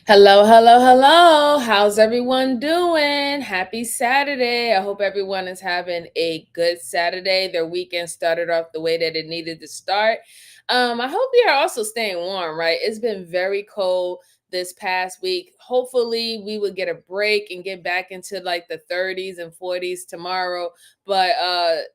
Hello, hello, hello. How's everyone doing? Happy Saturday. I hope everyone is having a good Saturday. Their weekend started off the way that it needed to start. I hope you are also staying warm, right? It's been very cold this past week. Hopefully, we will get a break and get back into like the 30s and 40s tomorrow. But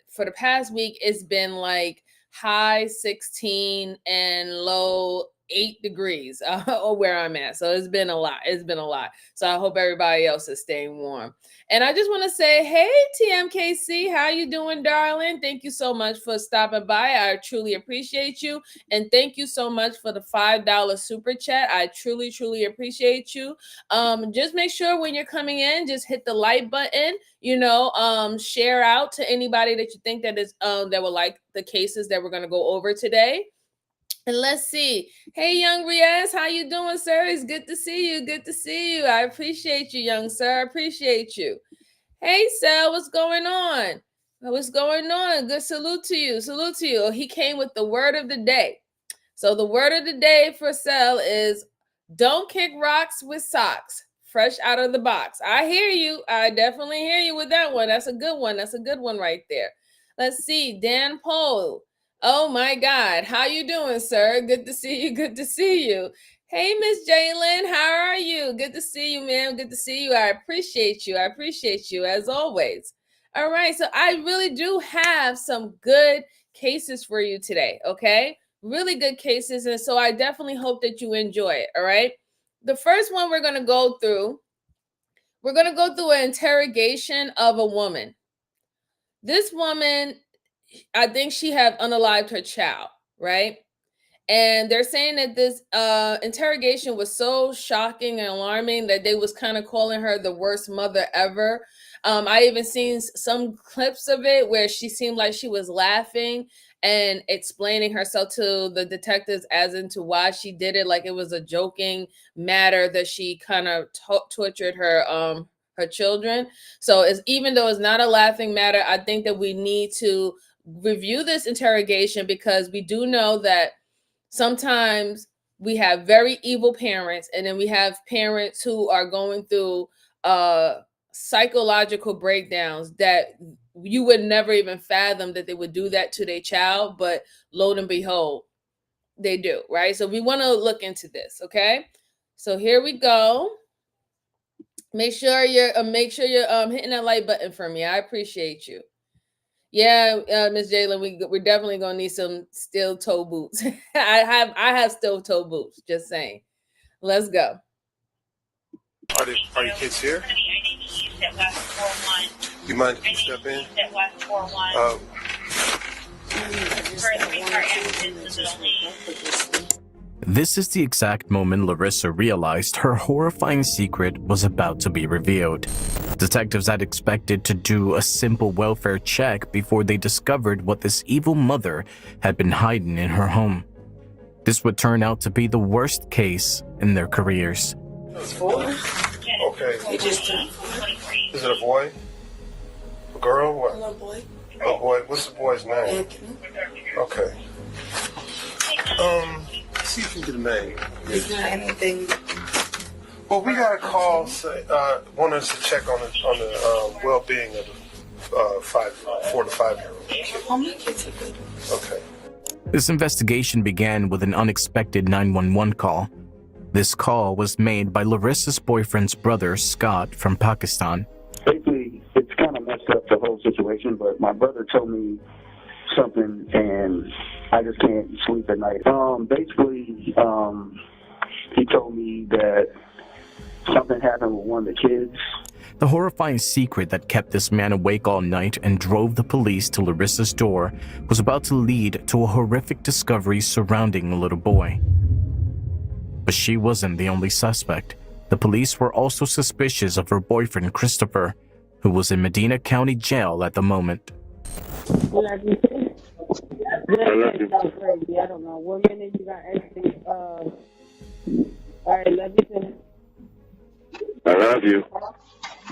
for the past week, it's been like high 16 and low 8 degrees or where I'm at. So it's been a lot. It's been a lot. So I hope everybody else is staying warm. And I just want to say, hey, TMKC, how you doing, darling? Thank you so much for stopping by. I truly appreciate you. And thank you so much for the $5 super chat. I truly, truly appreciate you. Just make sure when you're coming in, just hit the like button, share out to anybody that you think that is that will like the cases that we're going to go over today. And let's see. Hey, young Riaz, how you doing, sir? It's good to see you. Good to see you. I appreciate you, young sir. I appreciate you. Hey, Sal, what's going on? What's going on? Good salute to you. Salute to you. He came with the word of the day. So the word of the day for Sal is don't kick rocks with socks. Fresh out of the box. I hear you. I definitely hear you with that one. That's a good one. That's a good one right there. Let's see. Dan Pohl. Oh my God. How you doing, sir? Good to see you. Good to see you. Hey, Miss Jalen. How are you? Good to see you, ma'am. Good to see you. I appreciate you. I appreciate you as always. All right. So I really do have some good cases for you today. Okay. Really good cases. And so I definitely hope that you enjoy it. All right. The first one we're going to go through an interrogation of a woman. This woman, I think she have unalived her child, right? And they're saying that this interrogation was so shocking and alarming that they was kind of calling her the worst mother ever. I even seen some clips of it where she seemed like she was laughing and explaining herself to the detectives as into why she did it, like it was a joking matter that she kind of tortured her children. So it's, even though it's not a laughing matter, I think that we need to review this interrogation because we do know that sometimes we have very evil parents, and then we have parents who are going through psychological breakdowns that you would never even fathom that they would do that to their child, but lo and behold, they do, right? So we want to look into this, okay? So here we go. Make sure you're hitting that like button for me. I appreciate you. Yeah, Miss Jalen, we're definitely gonna need some steel toe boots. I have steel toe boots. Just saying. Let's go. Are the kids here? You mind if you step in? This is the exact moment Larissa realized her horrifying secret was about to be revealed. Detectives had expected to do a simple welfare check before they discovered what this evil mother had been hiding in her home. This would turn out to be the worst case in their careers. Okay. Is it a boy? A girl? What? Hello, boy. A boy. What's the boy's name? Anthony. Okay. See if you can name. Is there anything? Well, we got a call want us to check on the well-being of the 4 to 5-year-old kid. How many kids are good? Okay. This investigation began with an unexpected 911 call. This call was made by Larissa's boyfriend's brother, Scott, from Pakistan. Basically, it's kind of messed up the whole situation, but my brother told me something, and I just can't sleep at night. He told me that something happened with one of the kids. The horrifying secret that kept this man awake all night and drove the police to Larissa's door was about to lead to a horrific discovery surrounding a little boy. But she wasn't the only suspect. The police were also suspicious of her boyfriend, Christopher, who was in Medina County Jail at the moment. Like you said, crazy. I don't know. What minute you got actually, all right, love you too. I love you.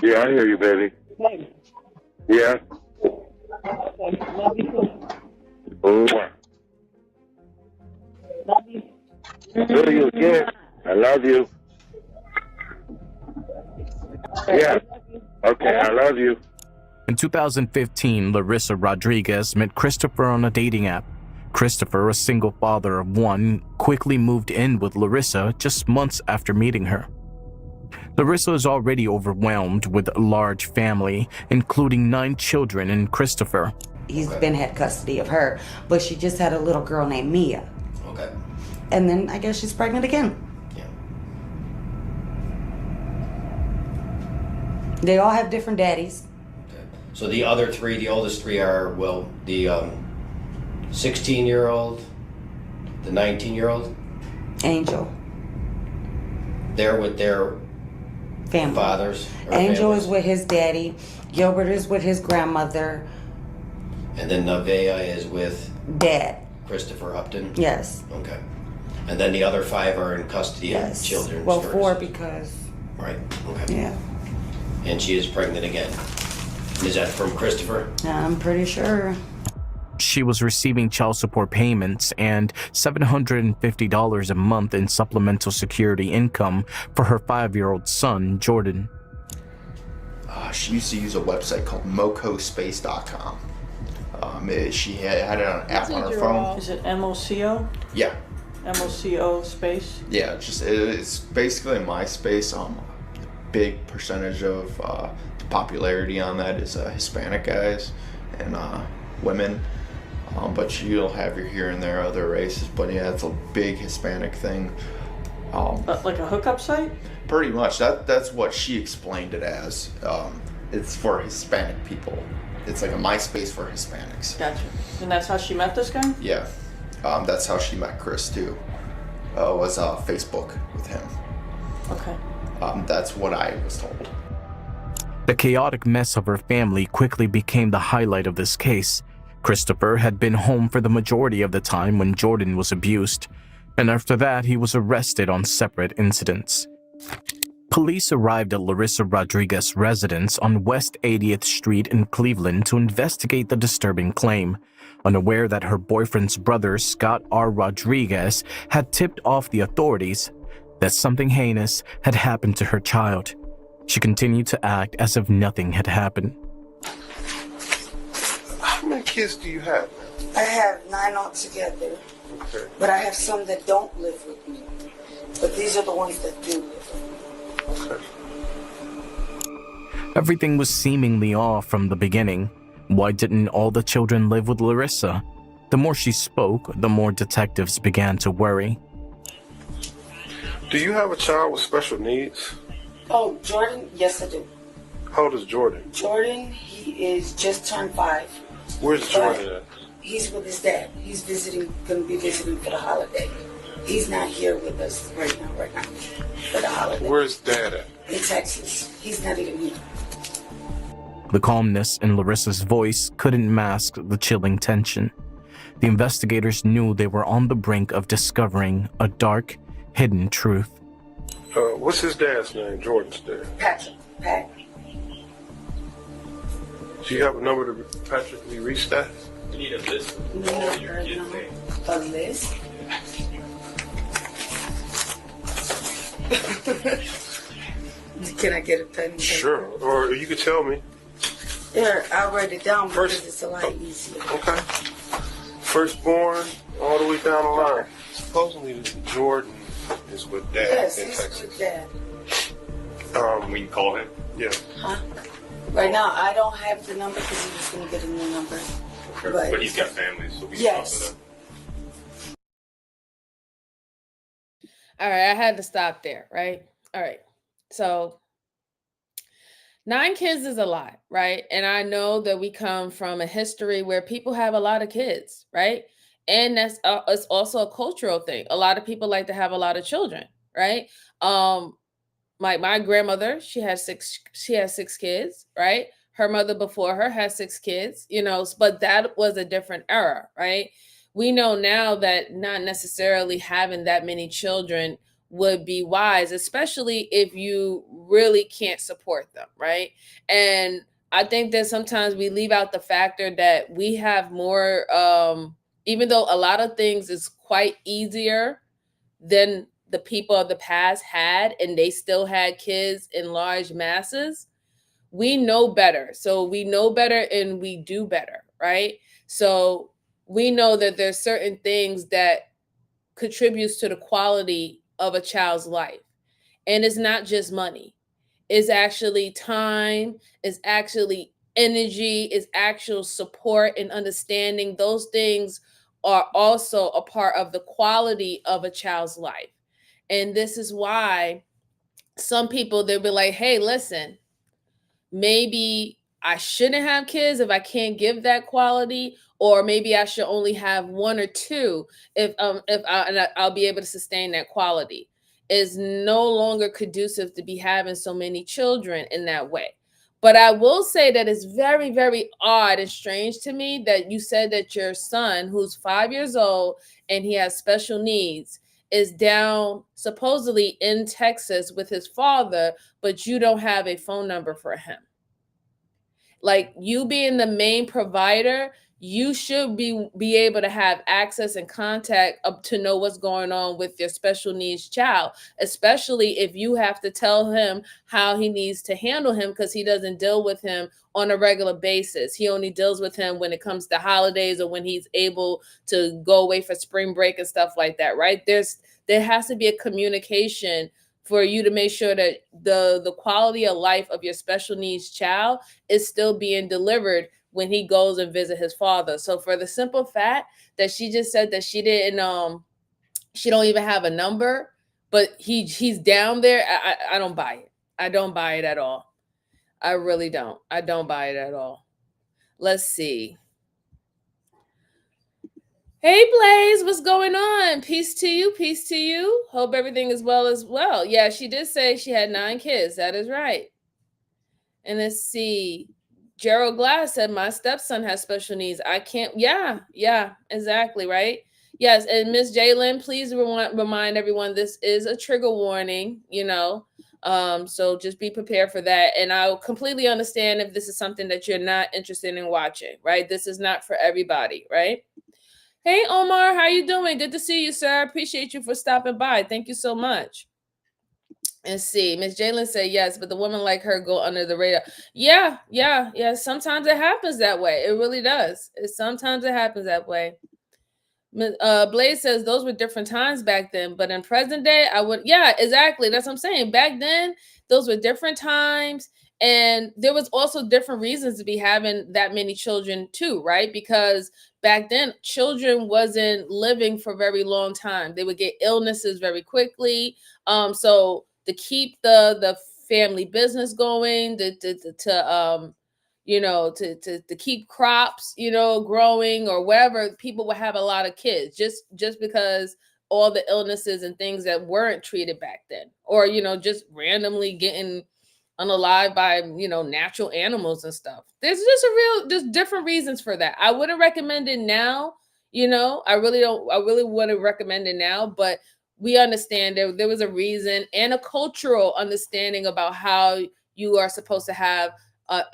Yeah, I hear you, baby. Hey. Yeah. Okay, love you too. Mwah. Love you. Love you again. I love you. Yeah. Okay, I love you. In 2015, Larissa Rodriguez met Christopher on a dating app. Christopher, a single father of one, quickly moved in with Larissa just months after meeting her. Larissa is already overwhelmed with a large family, including 9 children and Christopher. He's been had custody of her, but she just had a little girl named Mia. Okay. And then I guess she's pregnant again. Yeah. They all have different daddies. Okay. So the other 3, the oldest 3 are, well, the 16-year-old, the 19-year-old. Angel. They're with their Family. fathers. Or Angel families. is with his daddy. Gilbert is with his grandmother. And then Nevaeh is with Dad. Christopher Upton. Yes. Okay. And then the other 5 are in custody Yes. of children. Well, 4 because. Right. Okay. Yeah. And she is pregnant again. Is that from Christopher? I'm pretty sure. She was receiving child support payments and $750 a month in supplemental security income for her 5-year-old son, Jordan. She used to use a website called mocospace.com. She had an app on her phone. Is it MOCO? Yeah. MOCO space? Yeah, it's basically MySpace. Big percentage of the popularity on that is Hispanic guys and women. But you'll have your here and there other races. But yeah, it's a big Hispanic thing. Like a hookup site? Pretty much. That's what she explained it as. It's for Hispanic people. It's like a MySpace for Hispanics. Gotcha. And that's how she met this guy? Yeah. That's how she met Chris too. Was Facebook with him. Okay. That's what I was told. The chaotic mess of her family quickly became the highlight of this case. Christopher had been home for the majority of the time when Jordan was abused, and after that he was arrested on separate incidents. Police arrived at Larissa Rodriguez's residence on West 80th Street in Cleveland to investigate the disturbing claim, unaware that her boyfriend's brother, Scott R. Rodriguez, had tipped off the authorities that something heinous had happened to her child. She continued to act as if nothing had happened. How many kids do you have? I have 9 altogether, Okay. but I have some that don't live with me. But these are the ones that do live with me. Okay. Everything was seemingly off from the beginning. Why didn't all the children live with Larissa? The more she spoke, the more detectives began to worry. Do you have a child with special needs? Oh, Jordan? Yes, I do. How old is Jordan? Jordan, he is just turned 5. Where's Jordan at? He's with his dad. He's gonna be visiting for the holiday. He's not here with us right now, for the holiday. Where's Dad at? In Texas. He's not even here. The calmness in Larissa's voice couldn't mask the chilling tension. The investigators knew they were on the brink of discovering a dark, hidden truth. What's his dad's name? Jordan's dad. Patrick. Pat? Do you have a number to Patrick? Can you reach that? We need a list of No, all your no. kids' names. A list? Can I get a pen? Sure. Or you could tell me. Here, I'll write it down because First- it's a lot easier. Okay. Firstborn, all the way down the line. Supposedly Jordan is with Dad Yes, in he's Texas. with Dad. We can call him. Yeah. Huh? Right now, I don't have the number because he was going to get a new number. Right. But he's got family, so we can Yes. talk to them. All right, I had to stop there, right? All right. So 9 kids is a lot, right? And I know that we come from a history where people have a lot of kids, right? And that's it's also a cultural thing. A lot of people like to have a lot of children, right? My grandmother, she has 6 kids, right? Her mother before her had 6 kids, but that was a different era, right? We know now that not necessarily having that many children would be wise, especially if you really can't support them, right? And I think that sometimes we leave out the factor that we have more, even though a lot of things is quite easier than the people of the past had, and they still had kids in large masses, we know better. So we know better and we do better, right? So we know that there's certain things that contributes to the quality of a child's life. And it's not just money. It's actually time, it's actually energy, it's actual support and understanding. Those things are also a part of the quality of a child's life. And this is why some people, they'll be like, hey, listen, maybe I shouldn't have kids if I can't give that quality, or maybe I should only have one or two if I'll be able to sustain that quality. Is no longer conducive to be having so many children in that way. But I will say that it's very, very odd and strange to me that you said that your son, who's 5 years old and he has special needs, is down supposedly in Texas with his father, but you don't have a phone number for him. Like, you being the main provider, you should be able to have access and contact up to know what's going on with your special needs child, especially if you have to tell him how he needs to handle him, because he doesn't deal with him on a regular basis. He only deals with him when it comes to holidays or when he's able to go away for spring break and stuff like that, right? There has to be a communication for you to make sure that the quality of life of your special needs child is still being delivered when he goes and visit his father. So for the simple fact that she just said that she don't even have a number, but he's down there, I don't buy it. I don't buy it at all. I really don't. I don't buy it at all. Let's see. Hey Blaze, what's going on? Peace to you. Peace to you. Hope everything is well as well. Yeah, she did say she had 9 kids. That is right. And let's see. Gerald Glass said, my stepson has special needs. I can't. Yeah, exactly. Right. Yes. And Miss Jalen, please remind everyone this is a trigger warning, so just be prepared for that. And I'll completely understand if this is something that you're not interested in watching, right? This is not for everybody, right? Hey, Omar, how you doing? Good to see you, sir. Appreciate you for stopping by. Thank you so much. And see, Miss Jalen said yes, but the women like her go under the radar. Yeah. Sometimes it happens that way. It really does. Sometimes it happens that way. Blaze says those were different times back then, but in present day, I would. Yeah, exactly. That's what I'm saying. Back then, those were different times, and there was also different reasons to be having that many children too, right? Because back then, children wasn't living for a very long time. They would get illnesses very quickly. So to keep the family business going, to keep crops, growing or whatever, people would have a lot of kids just because all the illnesses and things that weren't treated back then, or just randomly getting unalive by natural animals and stuff. There's different reasons for that. I wouldn't recommend it now. I really wouldn't recommend it now, but we understand there was a reason and a cultural understanding about how you are supposed to have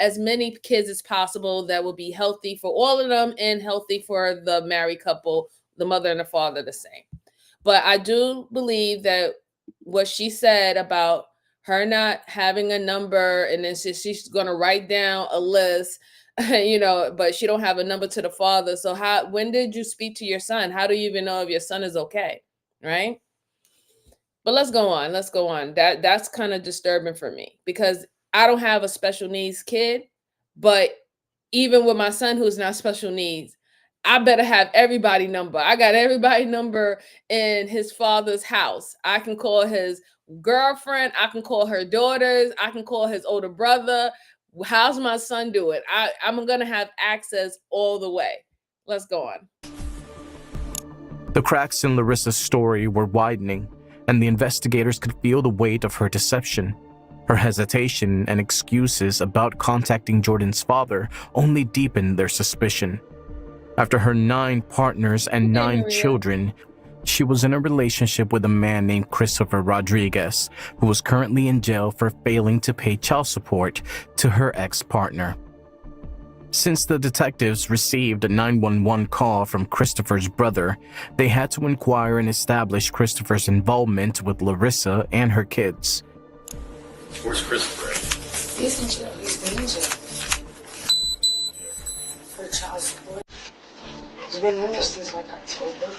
as many kids as possible that will be healthy for all of them and healthy for the married couple, the mother and the father, the same. But I do believe that what she said about her not having a number, and then she's going to write down a list, but she don't have a number to the father. So when did you speak to your son? How do you even know if your son is okay? Right? But let's go on. That's kind of disturbing for me, because I don't have a special needs kid, but even with my son who's not special needs, I better have everybody number. I got everybody number in his father's house. I can call his girlfriend. I can call her daughters. I can call his older brother. How's my son doing? I'm going to have access all the way. Let's go on. The cracks in Larissa's story were widening, and the investigators could feel the weight of her deception. Her hesitation and excuses about contacting Jordan's father only deepened their suspicion. After her 9 partners and 9 children, she was in a relationship with a man named Christopher Rodriguez, who was currently in jail for failing to pay child support to her ex-partner. Since the detectives received a 911 call from Christopher's brother, they had to inquire and establish Christopher's involvement with Larissa and her kids. Where's Christopher? He's in jail. He's been in jail for child support. He's been in there since like October.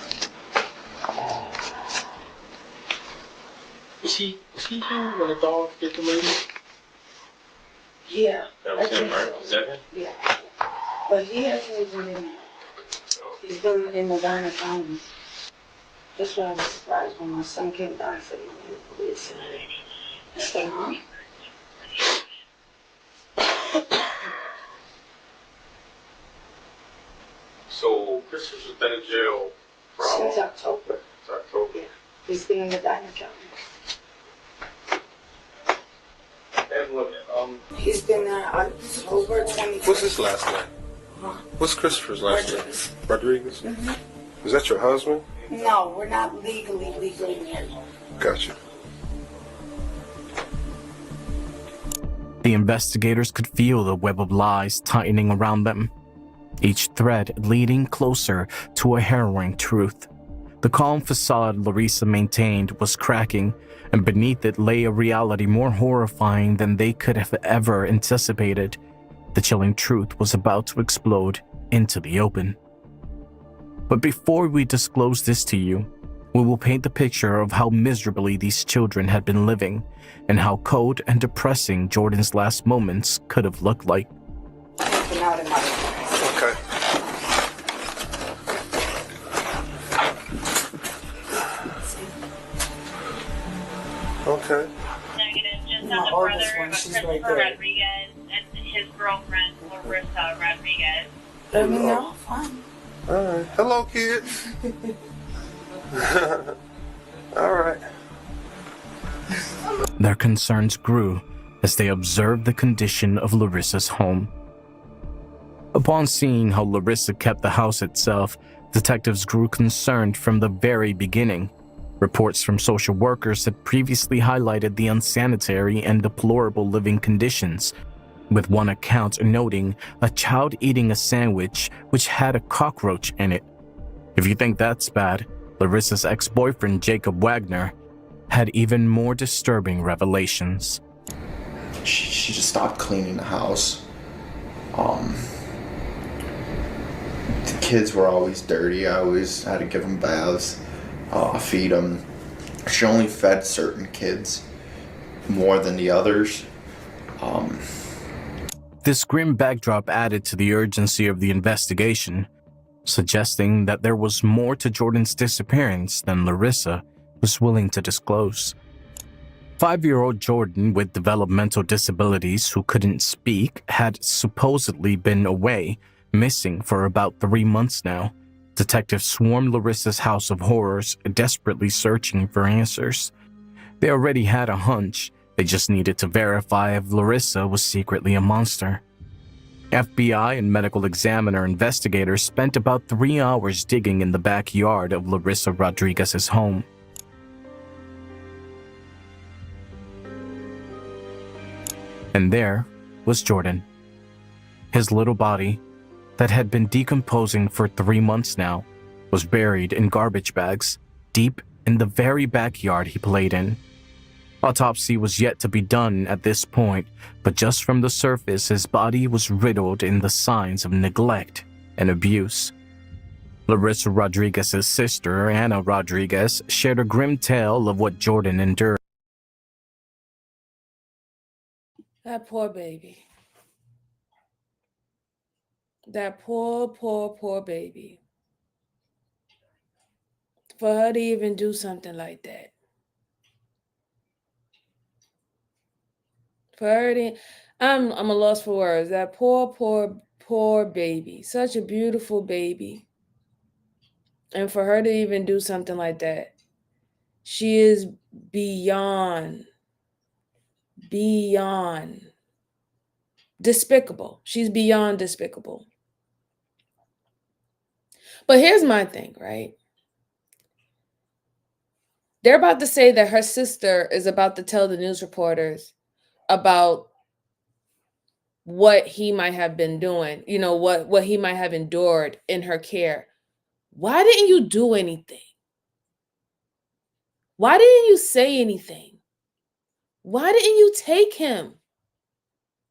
Is he here when the dog get the lady? Yeah. That was him, right? Is that him? Yeah. But he hasn't been in there. He's been in the Garner County. That's why I was surprised when my son came down and said he was in the police. I said, huh? So Christopher's been in jail for how long? Since October. It's October. Yeah. He's been in the Garner County. And look, He's been there October 20. What's his last name? Huh? What's Christopher's last name? Rodriguez. Rodriguez? Mm-hmm. Is that your husband? No, we're not legally married. Gotcha. The investigators could feel the web of lies tightening around them, each thread leading closer to a harrowing truth. The calm facade Larissa maintained was cracking, and beneath it lay a reality more horrifying than they could have ever anticipated. The chilling truth was about to explode into the open. But before we disclose this to you, we will paint the picture of how miserably these children had been living and how cold and depressing Jordan's last moments could have looked like. Okay. Okay. Negative. Just My on the oldest brother one, of she's right Christopher there. Rodriguez and his girlfriend Larissa Rodriguez. Let me know. Fine. All right. Hello, kids. All right. Their concerns grew as they observed the condition of Larissa's home. Upon seeing how Larissa kept the house itself, detectives grew concerned from the very beginning. Reports from social workers had previously highlighted the unsanitary and deplorable living conditions, with one account noting a child eating a sandwich which had a cockroach in it. If you think that's bad, Larissa's ex-boyfriend Jacob Wagner had even more disturbing revelations. She just stopped cleaning the house. The kids were always dirty. I always had to give them baths, feed them. She only fed certain kids more than the others. This grim backdrop added to the urgency of the investigation, suggesting that there was more to Jordan's disappearance than Larissa was willing to disclose. 5-year-old Jordan with developmental disabilities who couldn't speak had supposedly been away, missing for about 3 months now. Detectives swarmed Larissa's house of horrors, desperately searching for answers. They already had a hunch. They just needed to verify if Larissa was secretly a monster. FBI and medical examiner investigators spent about 3 hours digging in the backyard of Larissa Rodriguez's home. And there was Jordan. His little body, that had been decomposing for 3 months now, was buried in garbage bags, deep in the very backyard he played in. Autopsy was yet to be done at this point, but just from the surface his body was riddled in the signs of neglect and abuse. Larissa Rodriguez's sister, Anna Rodriguez, shared a grim tale of what Jordan endured. That poor baby. That poor baby. For her to even do something like that. For her to, I'm a loss for words. That poor baby. Such a beautiful baby. And for her to even do something like that, she is beyond despicable. She's beyond despicable. But here's my thing, right? They're about to say that her sister is about to tell the news reporters about what he might have been doing, what he might have endured in her care. Why didn't you do anything? Why didn't you say anything? Why didn't you take him?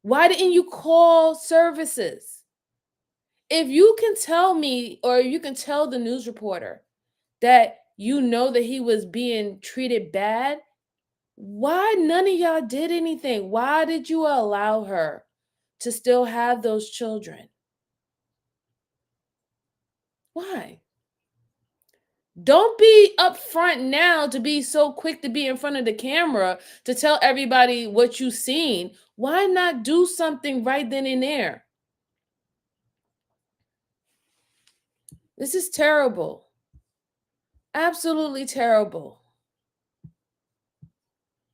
Why didn't you call services? If you can tell me, or you can tell the news reporter that you know that he was being treated bad, why none of y'all did anything? Why did you allow her to still have those children? Why? Don't be upfront now to be so quick to be in front of the camera to tell everybody what you've seen. Why not do something right then and there? This is terrible. Absolutely terrible.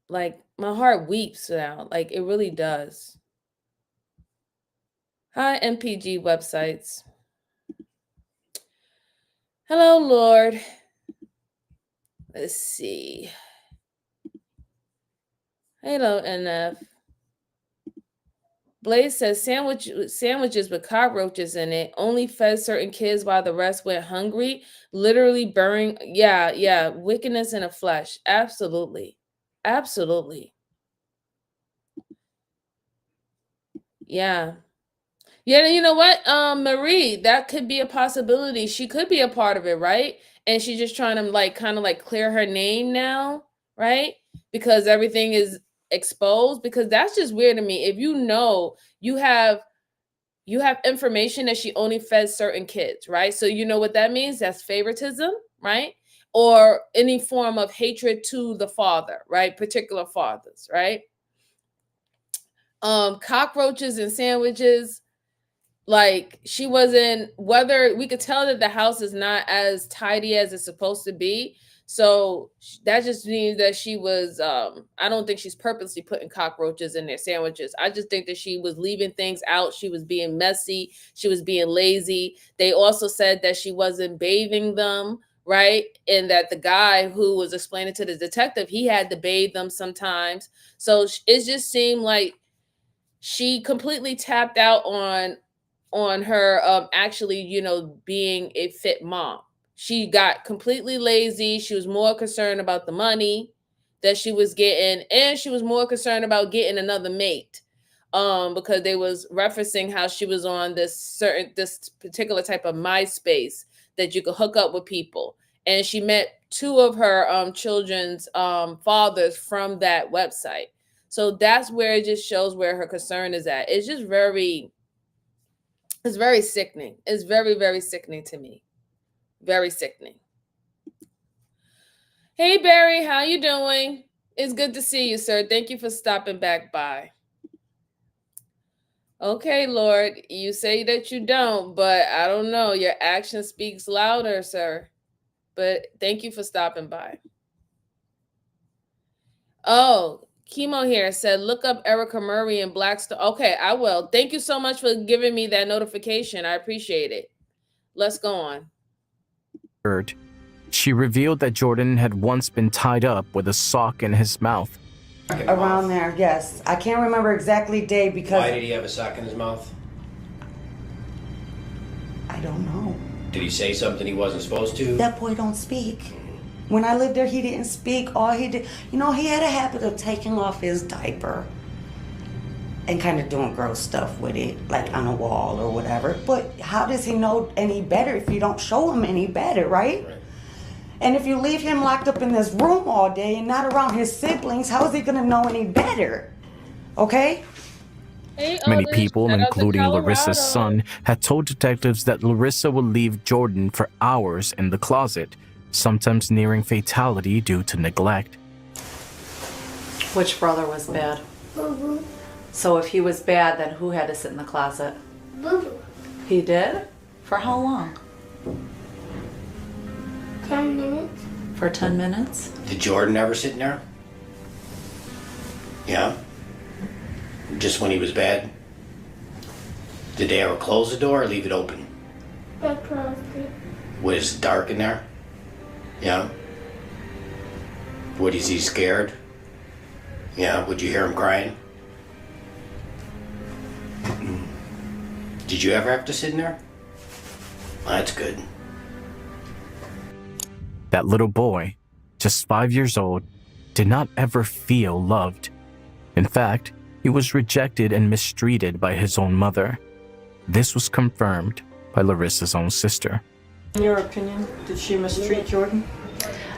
Like, my heart weeps now. Like, it really does. Hi, MPG websites. Hello, Lord. Let's see. Hello, NF. Blaze says sandwiches with cockroaches in it only fed certain kids while the rest went hungry, literally burning. Yeah, wickedness in the flesh. Absolutely. Absolutely. Yeah. Yeah, you know what? Marie, that could be a possibility. She could be a part of it, right? And she's just trying to kind of clear her name now, right? Because everything is exposed. Because that's just weird to me. If you know you have information that she only fed certain kids, right? So you know what that means? That's favoritism, right? Or any form of hatred to the father, right? Particular fathers, right? Cockroaches and sandwiches. Like, she wasn't, whether we could tell that the house is not as tidy as it's supposed to be. So that just means that she was, I don't think she's purposely putting cockroaches in their sandwiches. I just think that she was leaving things out. She was being messy. She was being lazy. They also said that she wasn't bathing them, right? And that the guy who was explaining to the detective, he had to bathe them sometimes. So it just seemed like she completely tapped out on her actually, being a fit mom. She got completely lazy. She was more concerned about the money that she was getting, and she was more concerned about getting another mate. Because they was referencing how she was on this particular type of MySpace that you could hook up with people. And she met two of her children's fathers from that website. So that's where it just shows where her concern is at. It's just it's very sickening. It's very, very sickening to me. Very sickening. Hey, Barry, how you doing? It's good to see you, sir. Thank you for stopping back by. Okay, Lord, you say that you don't, but I don't know. Your action speaks louder, sir. But thank you for stopping by. Oh, Chemo here said, look up Erica Murray and Blackstone. Okay, I will. Thank you so much for giving me that notification. I appreciate it. Let's go on. She revealed that Jordan had once been tied up with a sock in his mouth. Around there, yes. I can't remember exactly day because... Why did he have a sock in his mouth? I don't know. Did he say something he wasn't supposed to? That boy don't speak. When I lived there, he didn't speak. All he did... he had a habit of taking off his diaper and kind of doing gross stuff with it, like on a wall or whatever. But how does he know any better if you don't show him any better, right? And if you leave him locked up in this room all day and not around his siblings, how is he going to know any better? Okay? Hey, Many people, including Larissa's son, had told detectives that Larissa would leave Jordan for hours in the closet, sometimes nearing fatality due to neglect. Which brother was bad? Boo-boo. So if he was bad, then who had to sit in the closet? Boo-boo. He did? For how long? 10 minutes. For 10 minutes? Did Jordan ever sit in there? Yeah? Just when he was bad? Did they ever close the door or leave it open? They closed it. Was it dark in there? Yeah? Was he scared? Yeah? Would you hear him crying? Did you ever have to sit in there? Well, that's good. That little boy, just 5 years old, did not ever feel loved. In fact, He was rejected and mistreated by his own mother. This was confirmed by Larissa's own sister. In your opinion, did she mistreat Jordan?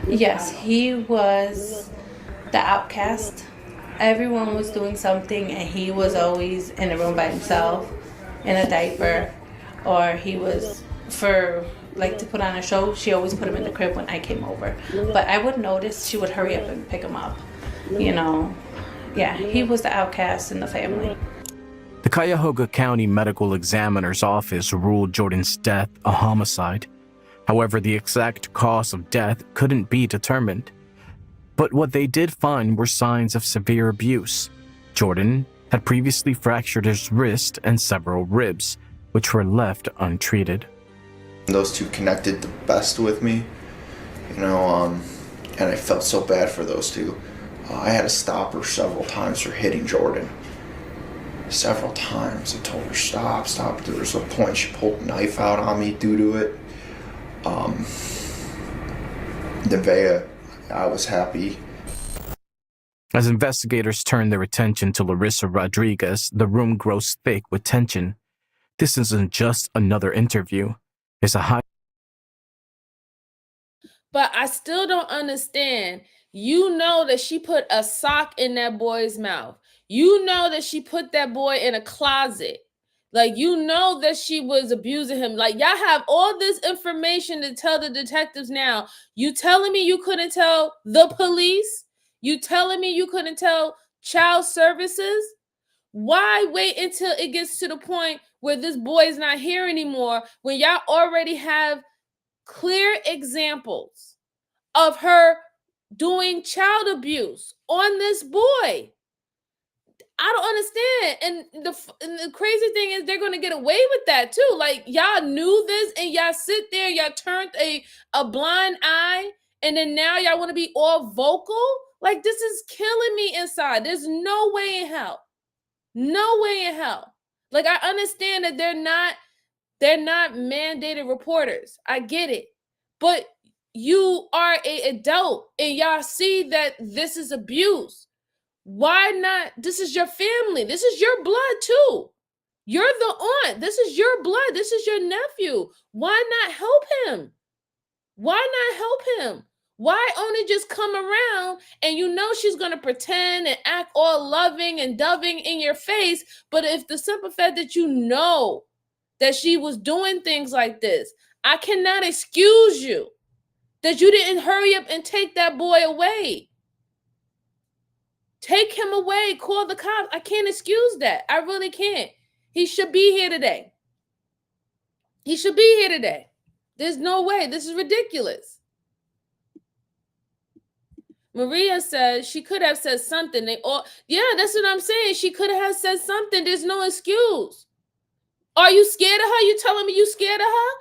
Yes, he was the outcast. Everyone was doing something and he was always in a room by himself in a diaper, or he was to put on a show, she always put him in the crib when I came over. But I would notice she would hurry up and pick him up. Yeah, he was the outcast in the family. The Cuyahoga County Medical Examiner's Office ruled Jordan's death a homicide. However, the exact cause of death couldn't be determined. But what they did find were signs of severe abuse. Jordan had previously fractured his wrist and several ribs, which were left untreated. Those two connected the best with me, and I felt so bad for those two. I had to stop her several times for hitting Jordan. Several times. I told her, stop. There was a point she pulled a knife out on me due to it. Nevaeh, I was happy. As investigators turned their attention to Larissa Rodriguez, the room grows thick with tension. This isn't just another interview. It's a high... But I still don't understand. You know that she put a sock in that boy's mouth. You know that she put that boy in a closet. Like, you know that she was abusing him. Like, y'all have all this information to tell the detectives now. You telling me you couldn't tell the police? You telling me you couldn't tell child services? Why wait until it gets to the point where this boy is not here anymore when y'all already have clear examples of her doing child abuse on this boy? I don't understand. And the crazy thing is they're going to get away with that too. Like, y'all knew this and y'all sit there, y'all turned a blind eye, and then now y'all want to be all vocal? Like, this is killing me inside. There's no way in hell. No way in hell. Like, I understand that they're not mandated reporters. I get it. But you are an adult and y'all see that this is abuse. Why not? This is your family. This is your blood too. You're the aunt. This is your blood. This is your nephew. Why not help him? Why not help him? Why only just come around and you know she's going to pretend and act all loving and doving in your face, but if the simple fact that you know that she was doing things like this, I cannot excuse you that you didn't hurry up and take that boy away. Take him away. Call the cops. I can't excuse that. I really can't. He should be here today. He should be here today. There's no way. This is ridiculous. Maria says she could have said something. Yeah, that's what I'm saying. She could have said something. There's no excuse. Are you scared of her? You telling me you scared of her?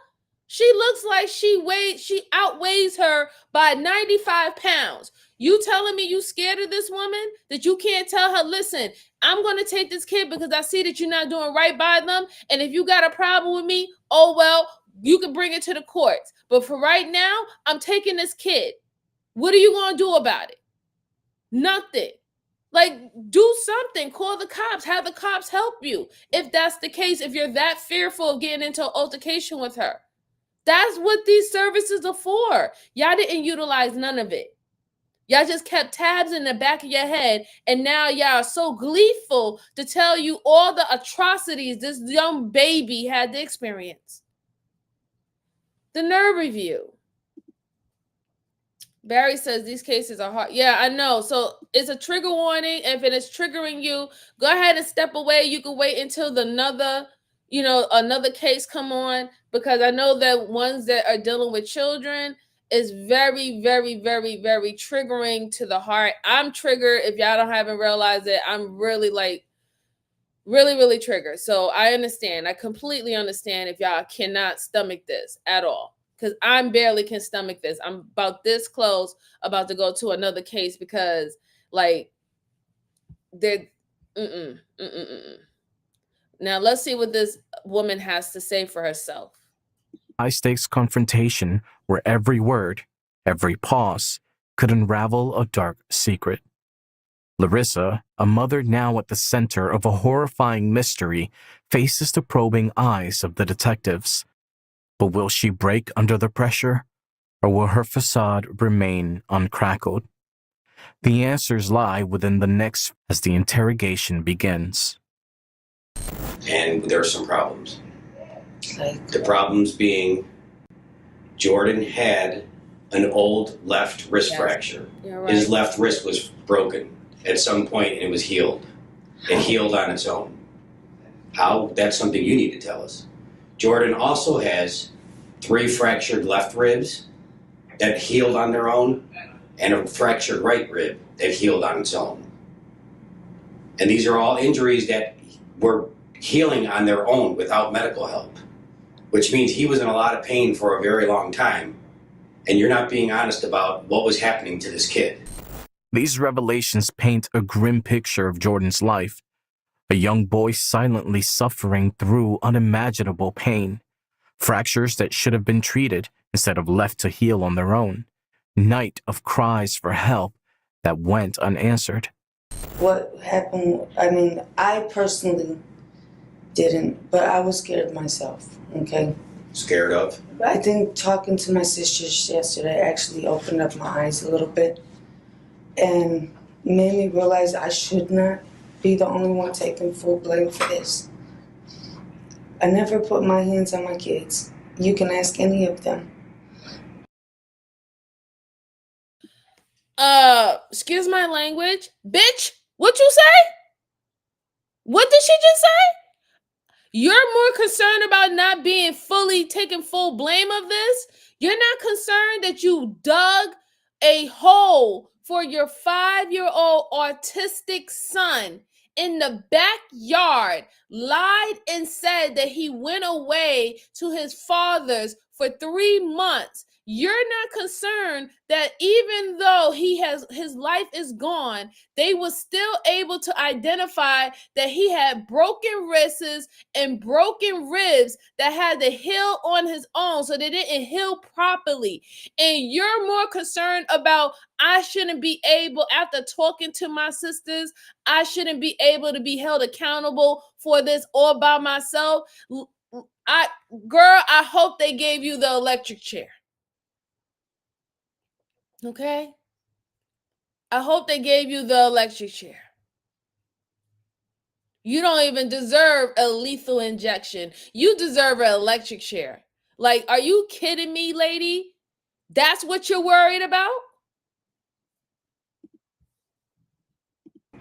She looks like she outweighs her by 95 pounds. You telling me you scared of this woman? That you can't tell her, listen, I'm going to take this kid because I see that you're not doing right by them. And if you got a problem with me, oh, well, you can bring it to the courts. But for right now, I'm taking this kid. What are you going to do about it? Nothing. Like, do something. Call the cops. Have the cops help you. If that's the case, if you're that fearful of getting into an altercation with her. That's what these services are for. Y'all didn't utilize none of it. Y'all just kept tabs in the back of your head, and now y'all are so gleeful to tell you all the atrocities this young baby had to experience. The nerve review. Barry says these cases are hard. Yeah, I know. So it's a trigger warning. If it is triggering you, go ahead and step away. You can wait until another case come on, because I know that ones that are dealing with children is very, very, very, very triggering to the heart. I'm triggered. If y'all haven't realized it, I'm really really, really triggered. So I understand. I completely understand if y'all cannot stomach this at all. Because I barely can stomach this. I'm about this close about to go to another case because, like, they're Now let's see what this woman has to say for herself. High-stakes confrontation where every word, every pause could unravel a dark secret. Larissa, a mother now at the center of a horrifying mystery, faces the probing eyes of the detectives. But will she break under the pressure, or will her facade remain uncrackled? The answers lie within the next as the interrogation begins. And there are some problems. The problems being Jordan had an old left wrist fracture. Right. His left wrist was broken at some point and it was healed. It healed on its own. How? That's something you need to tell us. Jordan also has 3 fractured left ribs that healed on their own and a fractured right rib that healed on its own. And these are all injuries that were healing on their own without medical help, which means he was in a lot of pain for a very long time, and you're not being honest about what was happening to this kid. These revelations paint a grim picture of Jordan's life, a young boy silently suffering through unimaginable pain, fractures that should have been treated instead of left to heal on their own, night of cries for help that went unanswered. What happened, I mean, I personally didn't, but I was scared myself, okay? Scared of? I think talking to my sisters yesterday actually opened up my eyes a little bit and made me realize I should not be the only one taking full blame for this. I never put my hands on my kids. You can ask any of them. Excuse my language. Bitch, what you say? What did she just say? You're more concerned about not being taking full blame of this? You're not concerned that you dug a hole for your 5-year-old autistic son in the backyard, lied and said that he went away to his father's for 3 months. You're not concerned that even though his life is gone, they were still able to identify that he had broken wrists and broken ribs that had to heal on his own, so they didn't heal properly. And you're more concerned about, I shouldn't be able, after talking to my sisters, I shouldn't be able to be held accountable for this all by myself. I hope they gave you the electric chair. Okay? I hope they gave you the electric chair. You don't even deserve a lethal injection. You deserve an electric chair. Like, are you kidding me, lady? That's what you're worried about?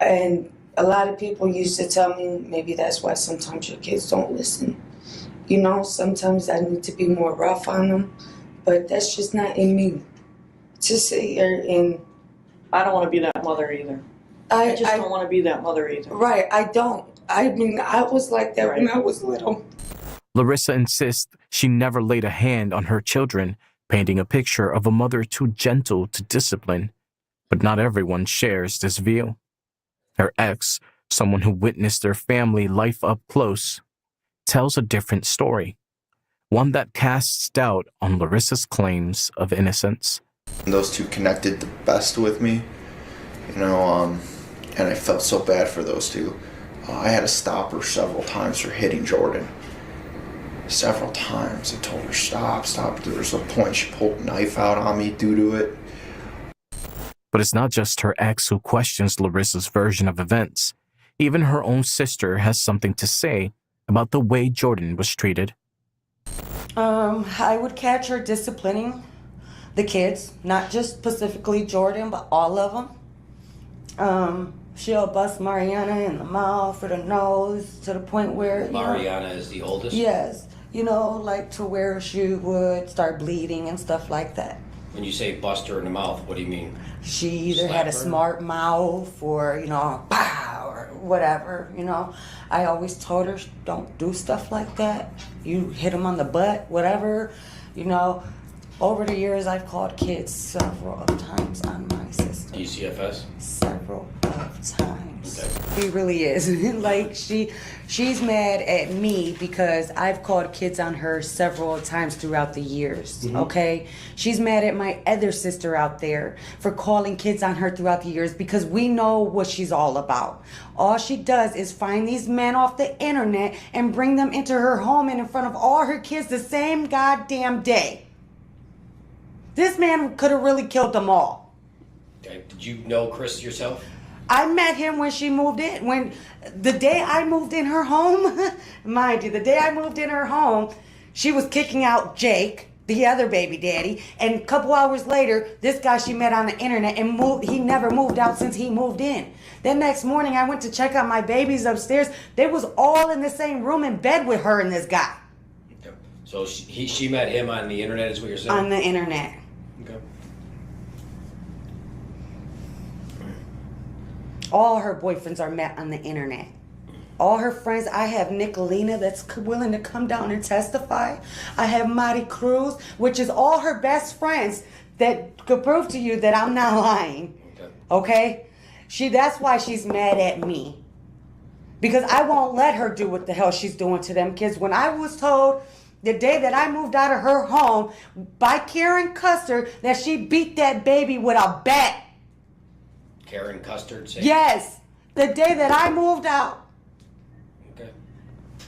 And a lot of people used to tell me maybe that's why sometimes your kids don't listen. You know, sometimes I need to be more rough on them, but that's just not in me. To sit here and... I don't want to be that mother either. I just don't want to be that mother either. Right, I don't. I mean, I was like that when I was little. Larissa insists she never laid a hand on her children, painting a picture of a mother too gentle to discipline. But not everyone shares this view. Her ex, someone who witnessed their family life up close, tells a different story, one that casts doubt on Larissa's claims of innocence. Those two connected the best with me, you know, and I felt so bad for those two. I had to stop her several times for hitting Jordan. Several times. I told her, stop. There was a point she pulled a knife out on me due to it. But it's not just her ex who questions Larissa's version of events. Even her own sister has something to say about the way Jordan was treated. I would catch her disciplining the kids, not just specifically Jordan, but all of them. She'll bust Mariana in the mouth or the nose to the point where... Mariana is the oldest? Yes. You know, like to where she would start bleeding and stuff like that. When you say bust her in the mouth, what do you mean? She either had a smart mouth or, you know, pow, or whatever, you know. I always told her, don't do stuff like that. You hit them on the butt, whatever, you know. Over the years, I've called kids several times on my sister. DCFS? Several of times. He really is. Like she's mad at me because I've called kids on her several times throughout the years. Okay? She's mad at my other sister out there for calling kids on her throughout the years because we know what she's all about. All she does is find these men off the internet and bring them into her home and in front of all her kids the same goddamn day. This man could have really killed them all. Okay. Did you know Chris yourself? I met him when she moved in. When the day I moved in her home, mind you, the day I moved in her home, she was kicking out Jake, the other baby daddy, and a couple hours later, this guy she met on the internet and moved. He never moved out since he moved in. Then next morning, I went to check out my babies upstairs. They was all in the same room in bed with her and this guy. Okay. So she met him on the internet, is what you're saying? On the internet. Okay. All her boyfriends are met on the internet. All her friends, I have Nicolina that's willing to come down and testify. I have Mari Cruz, which is all her best friends that could prove to you that I'm not lying. Okay? That's why she's mad at me. Because I won't let her do what the hell she's doing to them kids. When I was told the day that I moved out of her home by Karen Custer that she beat that baby with a bat. Karen Custard? Yes. The day that I moved out. Okay.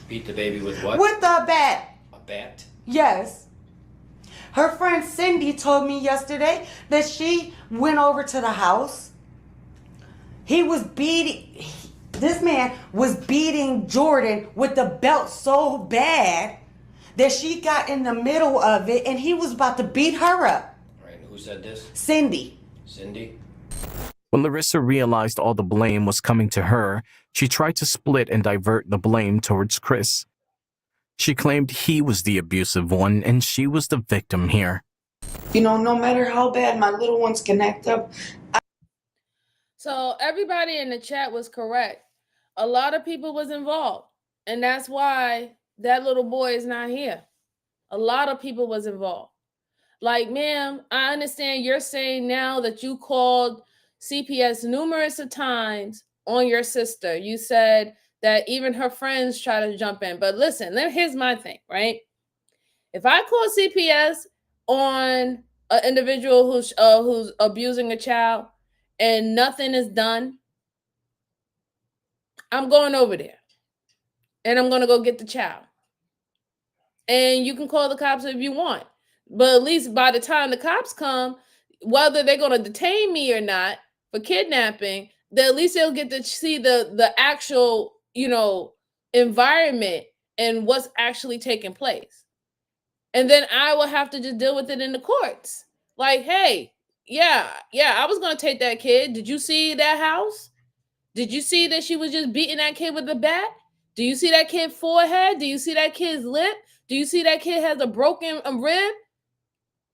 Beat the baby with what? With a bat. A bat? Yes. Her friend Cindy told me yesterday that she went over to the house. This man was beating Jordan with the belt so bad that she got in the middle of it and he was about to beat her up. All right, and who said this? Cindy. Cindy? When Larissa realized all the blame was coming to her, she tried to split and divert the blame towards Chris. She claimed he was the abusive one and she was the victim here. You know, no matter how bad my little ones can act up. So everybody in the chat was correct. A lot of people was involved. And that's why that little boy is not here. A lot of people was involved. Like, ma'am, I understand you're saying now that you called CPS numerous of times on your sister. You said that even her friends try to jump in. But listen, here's my thing, right? If I call CPS on an individual who's abusing a child and nothing is done, I'm going over there and I'm going to go get the child. And you can call the cops if you want. But at least by the time the cops come, whether they're going to detain me or not for kidnapping, then at least they'll get to see the actual, environment and what's actually taking place. And then I will have to just deal with it in the courts. Like, hey, yeah, I was going to take that kid. Did you see that house? Did you see that she was just beating that kid with a bat? Do you see that kid's forehead? Do you see that kid's lip? Do you see that kid has a broken rib?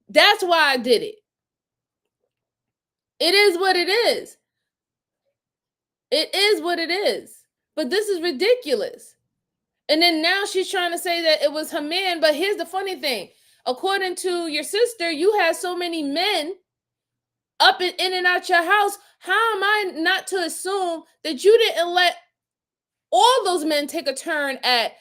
That's why I did it. It is what it is. It is what it is. But this is ridiculous. And then now she's trying to say that it was her man. But here's the funny thing. According to your sister, you had so many men up and in and out your house. How am I not to assume that you didn't let all those men take a turn at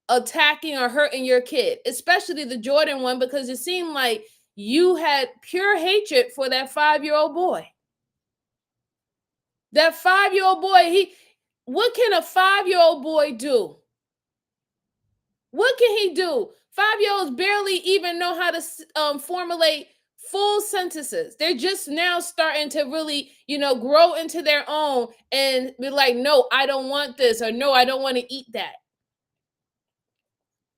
attacking or hurting your kid, especially the Jordan one, because it seemed like you had pure hatred for that 5-year-old boy. That 5-year-old boy, what can a 5-year-old boy do? What can he do? 5-year-olds barely even know how to formulate full sentences. They're just now starting to really, grow into their own and be like, no, I don't want this, or no, I don't want to eat that.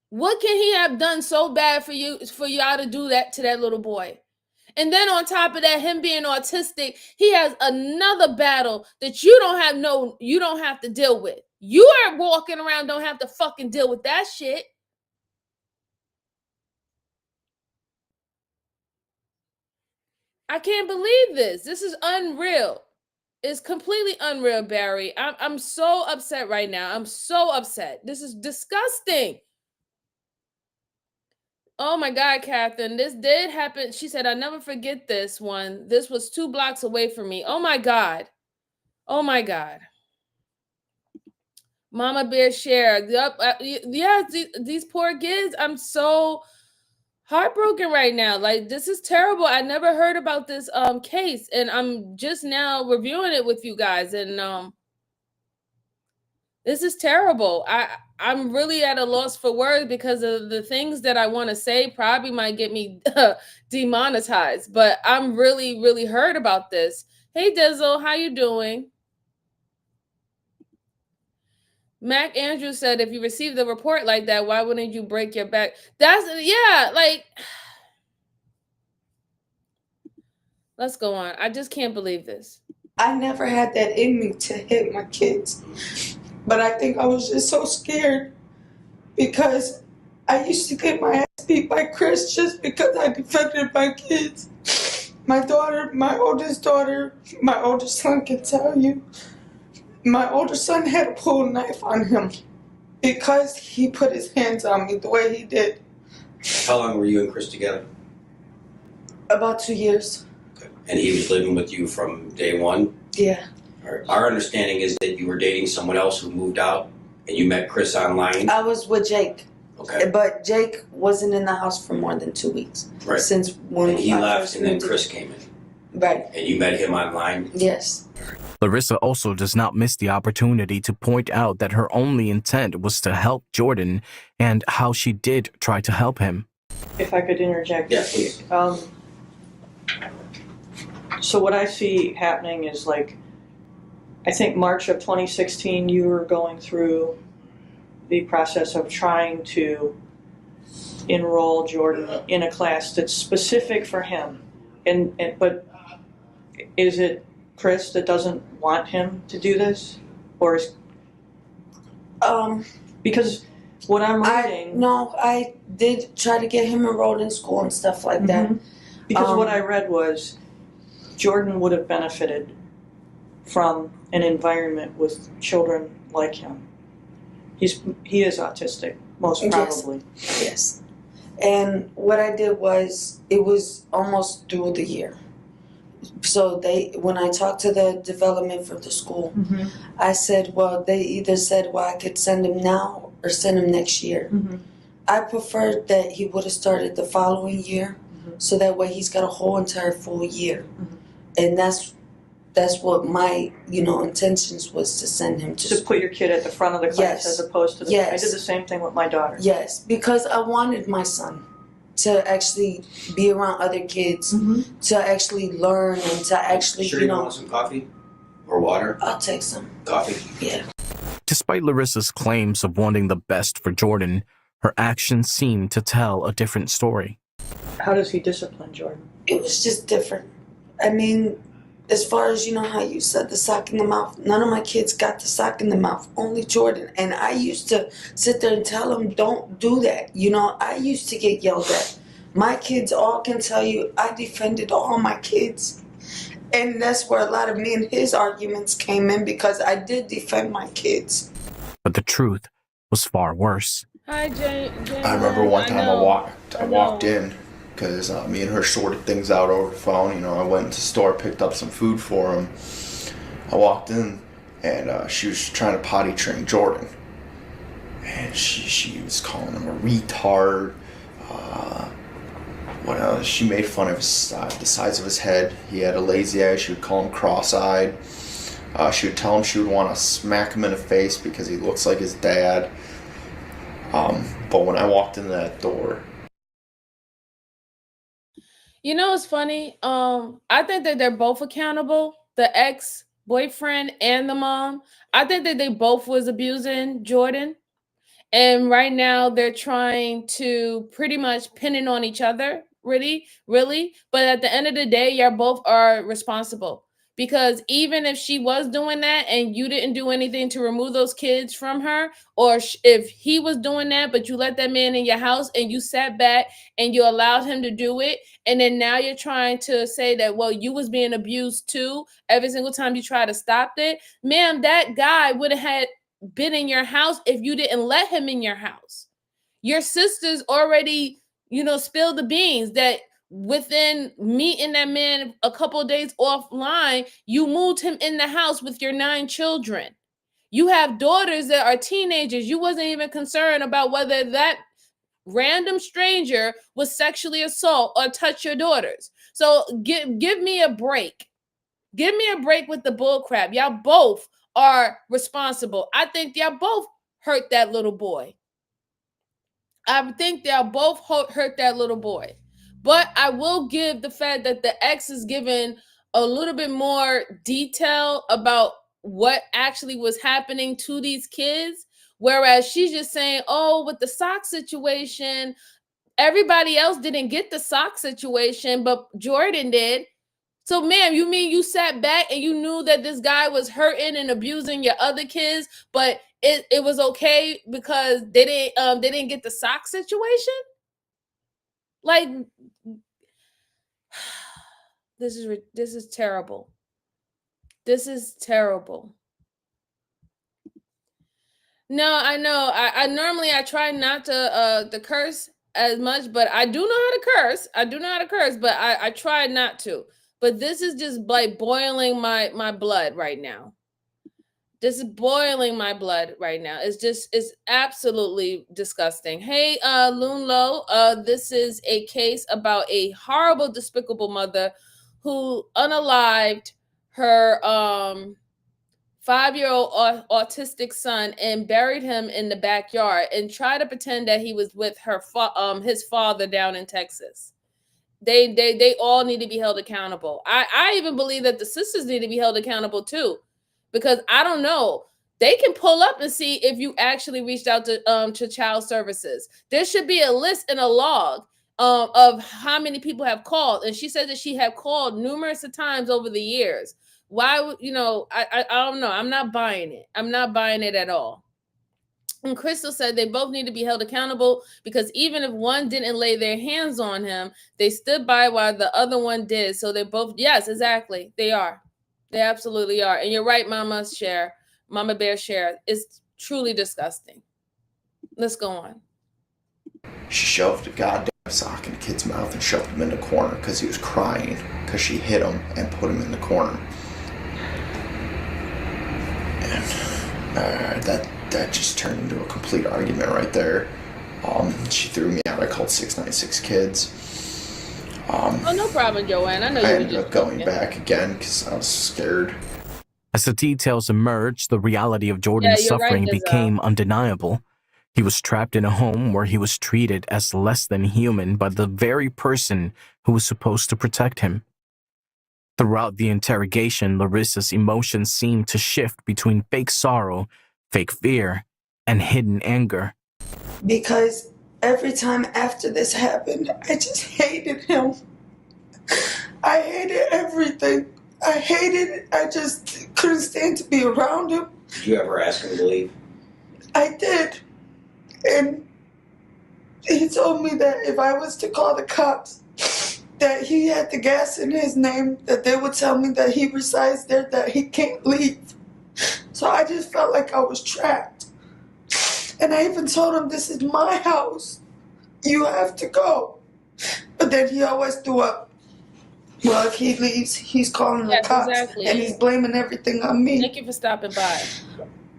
What can he have done so bad for y'all to do that to that little boy? And then on top of that, him being autistic, he has another battle that you don't have to deal with. You are walking around, don't have to fucking deal with that shit. I can't believe this. This is unreal. It's completely unreal, Barry. I'm so upset right now. I'm so upset. This is disgusting. Oh my God, Catherine, this did happen. She said, "I never forget this one. This was 2 blocks away from me." Oh my God. Oh my God. Mama Bear share. Yep. Yeah, these poor kids. I'm so heartbroken right now. Like, this is terrible. I never heard about this case, and I'm just now reviewing it with you guys, and this is terrible. I'm really at a loss for words because of the things that I want to say probably might get me demonetized, but I'm really, really hurt about this. Hey Dizzle, how you doing? Mac Andrews said, if you received a report like that, why wouldn't you break your back? That's, yeah, like, let's go on. I just can't believe this. I never had that in me to hit my kids. But I think I was just so scared because I used to get my ass beat by Chris just because I defended my kids. My daughter, my oldest son can tell you, my older son had to pull a knife on him because he put his hands on me the way he did. How long were you and Chris together? About 2 years. Okay. And he was living with you from day one? Yeah. Our understanding is that you were dating someone else who moved out and you met Chris online? I was with Jake. Okay. But Jake wasn't in the house for more than 2 weeks. Right. Since when and he I left first and then moved Chris in. came in? Right. And you met him online? Yes. Larissa also does not miss the opportunity to point out that her only intent was to help Jordan and how she did try to help him. If I could interject. Yeah, please. So what I see happening is, like, I think March of 2016, you were going through the process of trying to enroll Jordan in a class that's specific for him. But is it Chris that doesn't want him to do this? Or is... Because what I'm reading... I did try to get him enrolled in school and stuff like that. Because what I read was Jordan would have benefited from an environment with children like him. He is autistic, most probably. Yes. And what I did was, it was almost through the year. So when I talked to the development for the school, I said, well, they either said, well, I could send him now or send him next year. I preferred that he would have started the following year, so that way he's got a whole entire full year. And that's what my, intentions was, to send him to put your kid at the front of the class as opposed to I did the same thing with my daughter. Yes, because I wanted my son to actually be around other kids, to actually learn and to actually, Sure, you want some coffee or water? I'll take some. Coffee? Yeah. Despite Larissa's claims of wanting the best for Jordan, her actions seem to tell a different story. How does he discipline Jordan? It was just different. I mean, as far as, how you said the sock in the mouth, none of my kids got the sock in the mouth, only Jordan. And I used to sit there and tell him, don't do that. I used to get yelled at. My kids all can tell you I defended all my kids. And that's where a lot of me and his arguments came in, because I did defend my kids. But the truth was far worse. Hi, Jane. I remember one time I walked in because me and her sorted things out over the phone. I went into the store, picked up some food for him. I walked in, and she was trying to potty train Jordan. And she was calling him a retard. What else? She made fun of the size of his head. He had a lazy eye. She would call him cross-eyed. She would tell him she would want to smack him in the face because he looks like his dad. But when I walked in that door... It's funny. I think that they're both accountable. The ex-boyfriend and the mom. I think that they both was abusing Jordan. And right now they're trying to pretty much pin it on each other. Really. But at the end of the day, y'all both are responsible. Because even if she was doing that and you didn't do anything to remove those kids from her, or if he was doing that, but you let that man in your house and you sat back and you allowed him to do it, and then now you're trying to say that, well, you was being abused too, every single time you try to stop it, ma'am, that guy would have had been in your house if you didn't let him in your house. Your sisters already spill the beans that within meeting that man a couple of days offline, you moved him in the house with your 9 children. You have daughters that are teenagers. You wasn't even concerned about whether that random stranger was sexually assault or touch your daughters. So give me a break. Give me a break with the bull crap. Y'all both are responsible. I think y'all both hurt that little boy. I think they'll both hurt that little boy. But I will give the fact that the ex is given a little bit more detail about what actually was happening to these kids. Whereas she's just saying, oh, with the sock situation, everybody else didn't get the sock situation, but Jordan did. So, ma'am, you mean you sat back and you knew that this guy was hurting and abusing your other kids, but it was okay because they didn't get the sock situation? Like, this is terrible. This is terrible. No, I know. I normally I try not to curse as much, but I do know how to curse. I do know how to curse, but I try not to. But this is just like boiling my blood right now. This is boiling my blood right now. It's absolutely disgusting. Hey, Loon Lo, this is a case about a horrible, despicable mother who unalived her 5-year-old autistic son and buried him in the backyard and tried to pretend that he was with his father down in Texas. They all need to be held accountable. I even believe that the sisters need to be held accountable too, because I don't know. They can pull up and see if you actually reached out to child services. There should be a list and a log of how many people have called. And she said that she had called numerous times over the years. Why would I don't know. I'm not buying it. I'm not buying it at all. And Crystal said they both need to be held accountable because even if one didn't lay their hands on him, they stood by while the other one did. So they both, yes, exactly. They are. They absolutely are. And you're right, Mama Bear Share. It's truly disgusting. Let's go on. She shoved a goddamn sock in the kid's mouth and shoved him in the corner because he was crying because she hit him and put him in the corner. And that just turned into a complete argument right there. She threw me out. I called 696 Kids. Oh, no problem, Joanne. I know I you ended up going back again because I was scared. As the details emerged, the reality of Jordan's suffering became undeniable. He was trapped in a home where he was treated as less than human by the very person who was supposed to protect him. Throughout the interrogation, Larissa's emotions seemed to shift between fake sorrow, fake fear, and hidden anger. Because every time after this happened, I just hated him. I hated everything. I hated it. I just couldn't stand to be around him. Did you ever ask him to leave? I did. And he told me that if I was to call the cops, that he had the gas in his name, that they would tell me that he resides there, that he can't leave. So I just felt like I was trapped. And I even told him, this is my house. You have to go. But then he always threw up. Well, if he leaves, he's calling the cops. Exactly. And he's blaming everything on me. Thank you for stopping by.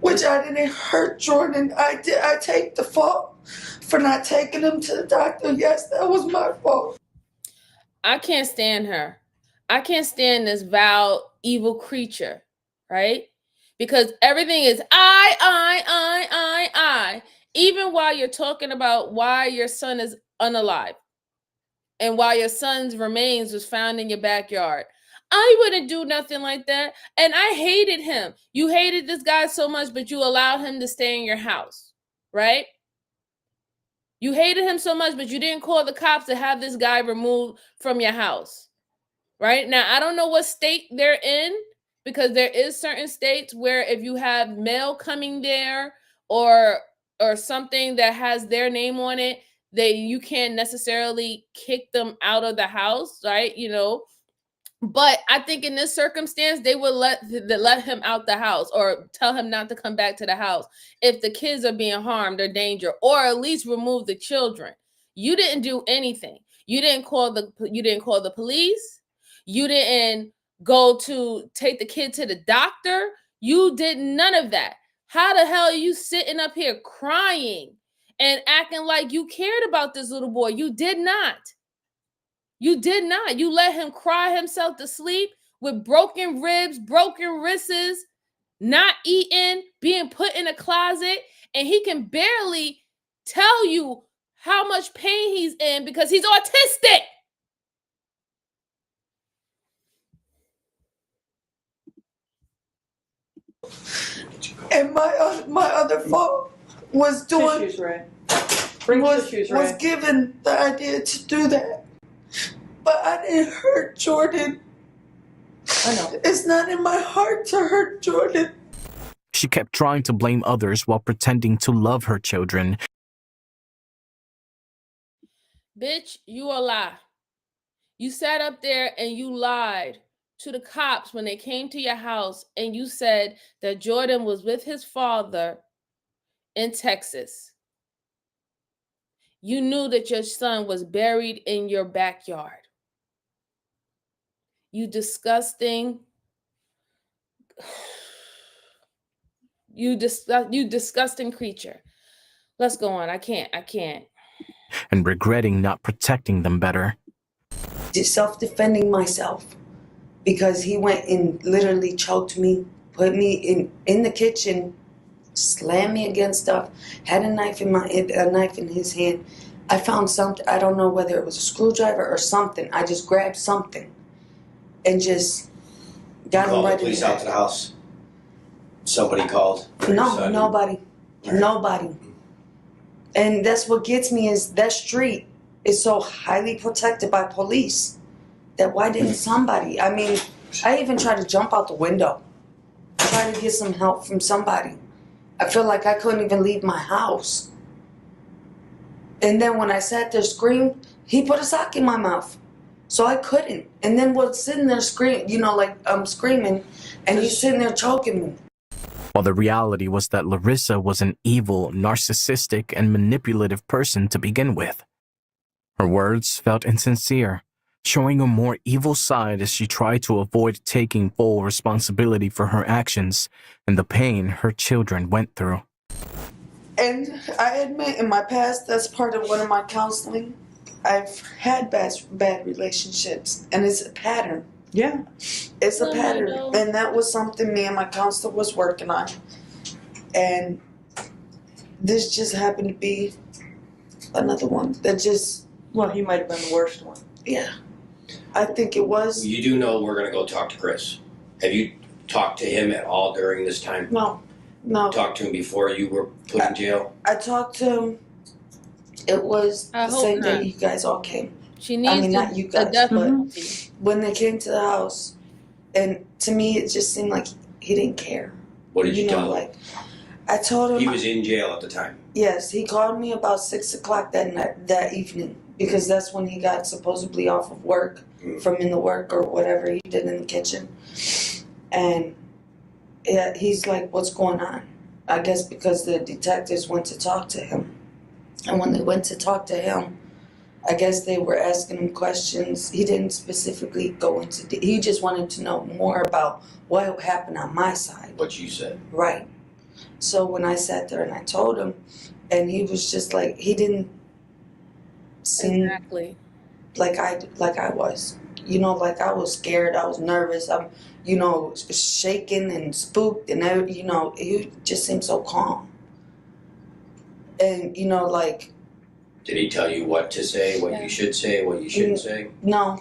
Which I didn't hurt Jordan. I take the fault for not taking him to the doctor. Yes, that was my fault. I can't stand her. I can't stand this vile, evil creature, right? Because everything is I. Even while you're talking about why your son is unalive and why your son's remains was found in your backyard. I wouldn't do nothing like that. And I hated him. You hated this guy so much, but you allowed him to stay in your house, right? You hated him so much, but you didn't call the cops to have this guy removed from your house, right? Now, I don't know what state they're in, because there is certain states where if you have mail coming there or something that has their name on it, you can't necessarily kick them out of the house, right? But I think in this circumstance, they would let him out the house or tell him not to come back to the house if the kids are being harmed or danger, or at least remove the children. You didn't do anything. You didn't call the police. You didn't go to take the kid to the doctor. You did none of that. How the hell are you sitting up here crying and acting like you cared about this little boy? You did not. You did not. You let him cry himself to sleep with broken ribs, broken wrists, not eating, being put in a closet, and he can barely tell you how much pain he's in because he's autistic. And my other phone was doing Tissues, Ray. Bring tissues, Ray. was given the idea to do that, but I didn't hurt Jordan. I know. It's not in my heart to hurt Jordan. She kept trying to blame others while pretending to love her children. Bitch, you a lie. You sat up there and you lied to the cops when they came to your house and you said that Jordan was with his father in Texas. You knew that your son was buried in your backyard. You disgusting, you disgusting creature. Let's go on. I can't. And regretting not protecting them better. Just self-defending myself because he went and literally choked me, put me in the kitchen, slammed me against stuff, had a knife in his hand. I found something, I don't know whether it was a screwdriver or something. I just grabbed something and just got him right in the Called the police out to the house. Somebody called. No, nobody. Nobody. And that's what gets me is that street is so highly protected by police that why didn't somebody? I mean, I even tried to jump out the window, try to get some help from somebody. I feel like I couldn't even leave my house. And then when I sat there screamed, he put a sock in my mouth. So I couldn't. And then was sitting there screaming, like I'm screaming, and he's sitting there choking me. While the reality was that Larissa was an evil, narcissistic, and manipulative person to begin with. Her words felt insincere, showing a more evil side as she tried to avoid taking full responsibility for her actions and the pain her children went through. And I admit in my past, that's part of one of my counseling. I've had bad relationships, and it's a pattern. Yeah. It's a pattern. And that was something me and my counselor was working on. And this just happened to be another one that just... Well, he might have been the worst one. Yeah. I think it was. You do know we're going to go talk to Chris. Have you talked to him at all during this time? No. Talked to him before you were put in jail? I talked to him. It was the same day you guys all came. She needs not you guys, but when they came to the house, and to me it just seemed like he didn't care. What did you tell him? I told him He was in jail at the time. Yes, he called me about 6 o'clock that evening because that's when he got supposedly off of work from in the work or whatever he did in the kitchen, and he's like, "What's going on?" I guess because the detectives went to talk to him, and when they went to talk to him, I guess they were asking him questions. He didn't specifically go into. He just wanted to know more about what happened on my side. What you said. Right. So when I sat there and I told him, and he was just like, he didn't seem exactly like I was. Like I was scared. I was nervous. I'm, shaking and spooked, and he just seemed so calm. And like. Did he tell you what to say, what you should say, what you shouldn't say? No.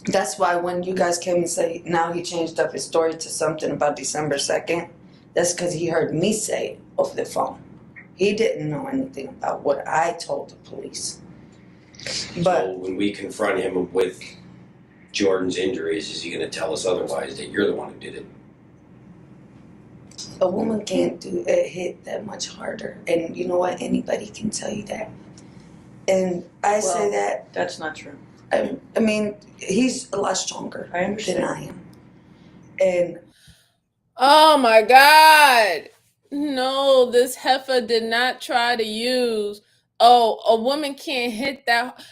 That's why when you guys came and say now he changed up his story to something about December 2nd, that's because he heard me say it over the phone. He didn't know anything about what I told the police. But so when we confront him with Jordan's injuries, is he going to tell us otherwise, that you're the one who did it? A woman can't do it hit that much harder. And you know what? Anybody can tell you that. And I say that. That's not true. I mean, he's a lot stronger than I am. And oh my God. No, this heifer did not try to use oh, a woman can't hit that.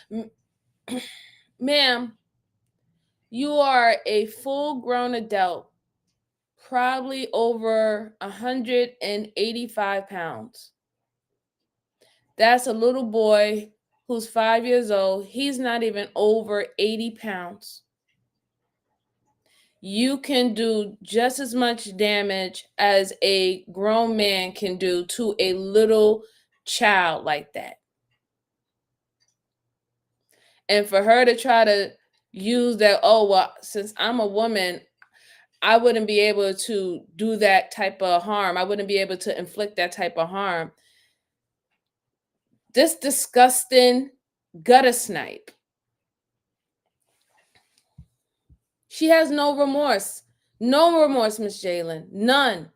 Ma'am, you are a full-grown adult, probably over 185 pounds. That's a little boy who's 5 years old. He's not even over 80 pounds. You can do just as much damage as a grown man can do to a little child like that. And for her to try to use that, oh, well, since I'm a woman, I wouldn't be able to do that type of harm. I wouldn't be able to inflict that type of harm. This disgusting gutter snipe. She has no remorse. No remorse, Miss Jalen. None.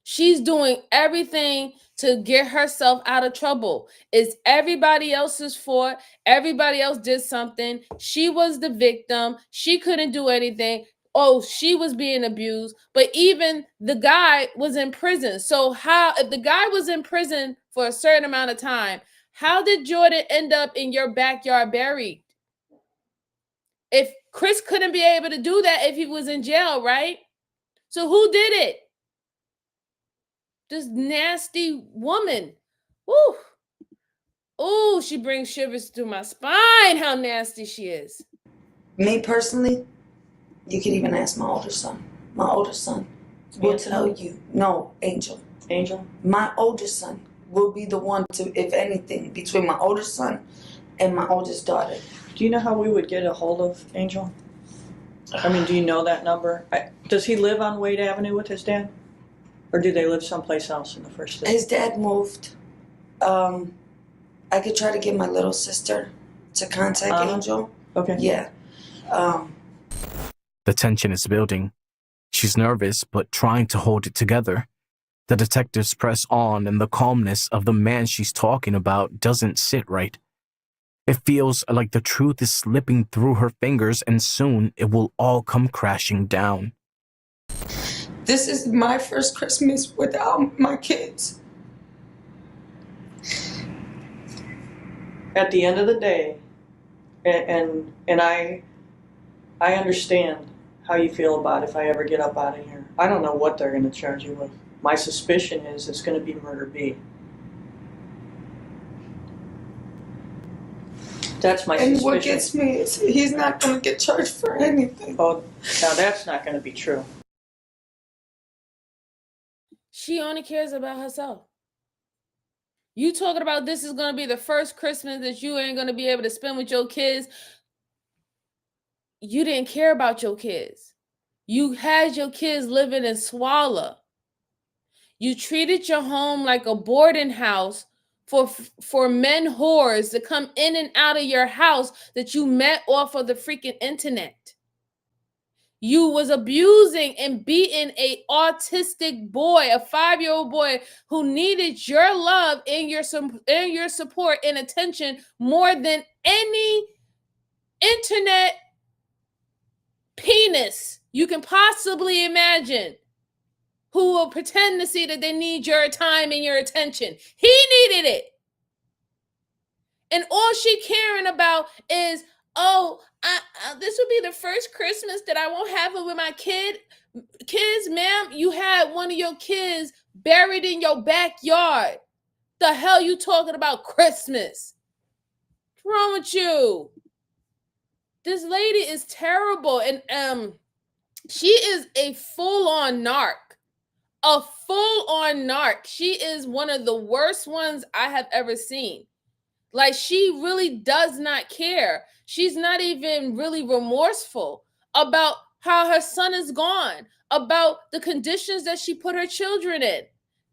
She's doing everything to get herself out of trouble. It's everybody else's fault. Everybody else did something. She was the victim. She couldn't do anything. Oh, she was being abused. But even the guy was in prison. So how, if the guy was in prison for a certain amount of time, how did Jordan end up in your backyard buried? If Chris couldn't be able to do that if he was in jail, right? So who did it? This nasty woman. Woo. Oh, she brings shivers to my spine. How nasty she is. Me personally, you can even ask my older son. My older son will tell you. No, Angel. Angel? My older son will be the one to, if anything, between my older son and my oldest daughter. Do you know how we would get a hold of Angel? I mean, do you know that number? Does he live on Wade Avenue with his dad? Or do they live someplace else in the first state? His dad moved. I could try to get my little sister to contact Angel. Okay. Yeah. The tension is building. She's nervous, but trying to hold it together. The detectives press on, and the calmness of the man she's talking about doesn't sit right. It feels like the truth is slipping through her fingers, and soon it will all come crashing down. This is my first Christmas without my kids. At the end of the day, and I understand how you feel about if I ever get up out of here. I don't know what they're going to charge you with. My suspicion is it's going to be murder B. That's my suspicion. And what gets me is he's not going to get charged for anything. Oh, now that's not going to be true. She only cares about herself. You talking about this is going to be the first Christmas that you ain't going to be able to spend with your kids. You didn't care about your kids. You had your kids living in Swallow. You treated your home like a boarding house for men whores to come in and out of your house that you met off of the freaking internet. You was abusing and beating a autistic boy, a 5-year-old boy who needed your love and your support and attention more than any internet penis you can possibly imagine, who will pretend to see that they need your time and your attention. He needed it. And all she caring about is, oh, this will be the first Christmas that I won't have it with my kids. Ma'am, you had one of your kids buried in your backyard. The hell you talking about Christmas? What's wrong with you? This lady is terrible. And she is a full-on narc. A full-on narc. She is one of the worst ones I have ever seen. Like, she really does not care. She's not even really remorseful about how her son is gone, about the conditions that she put her children in.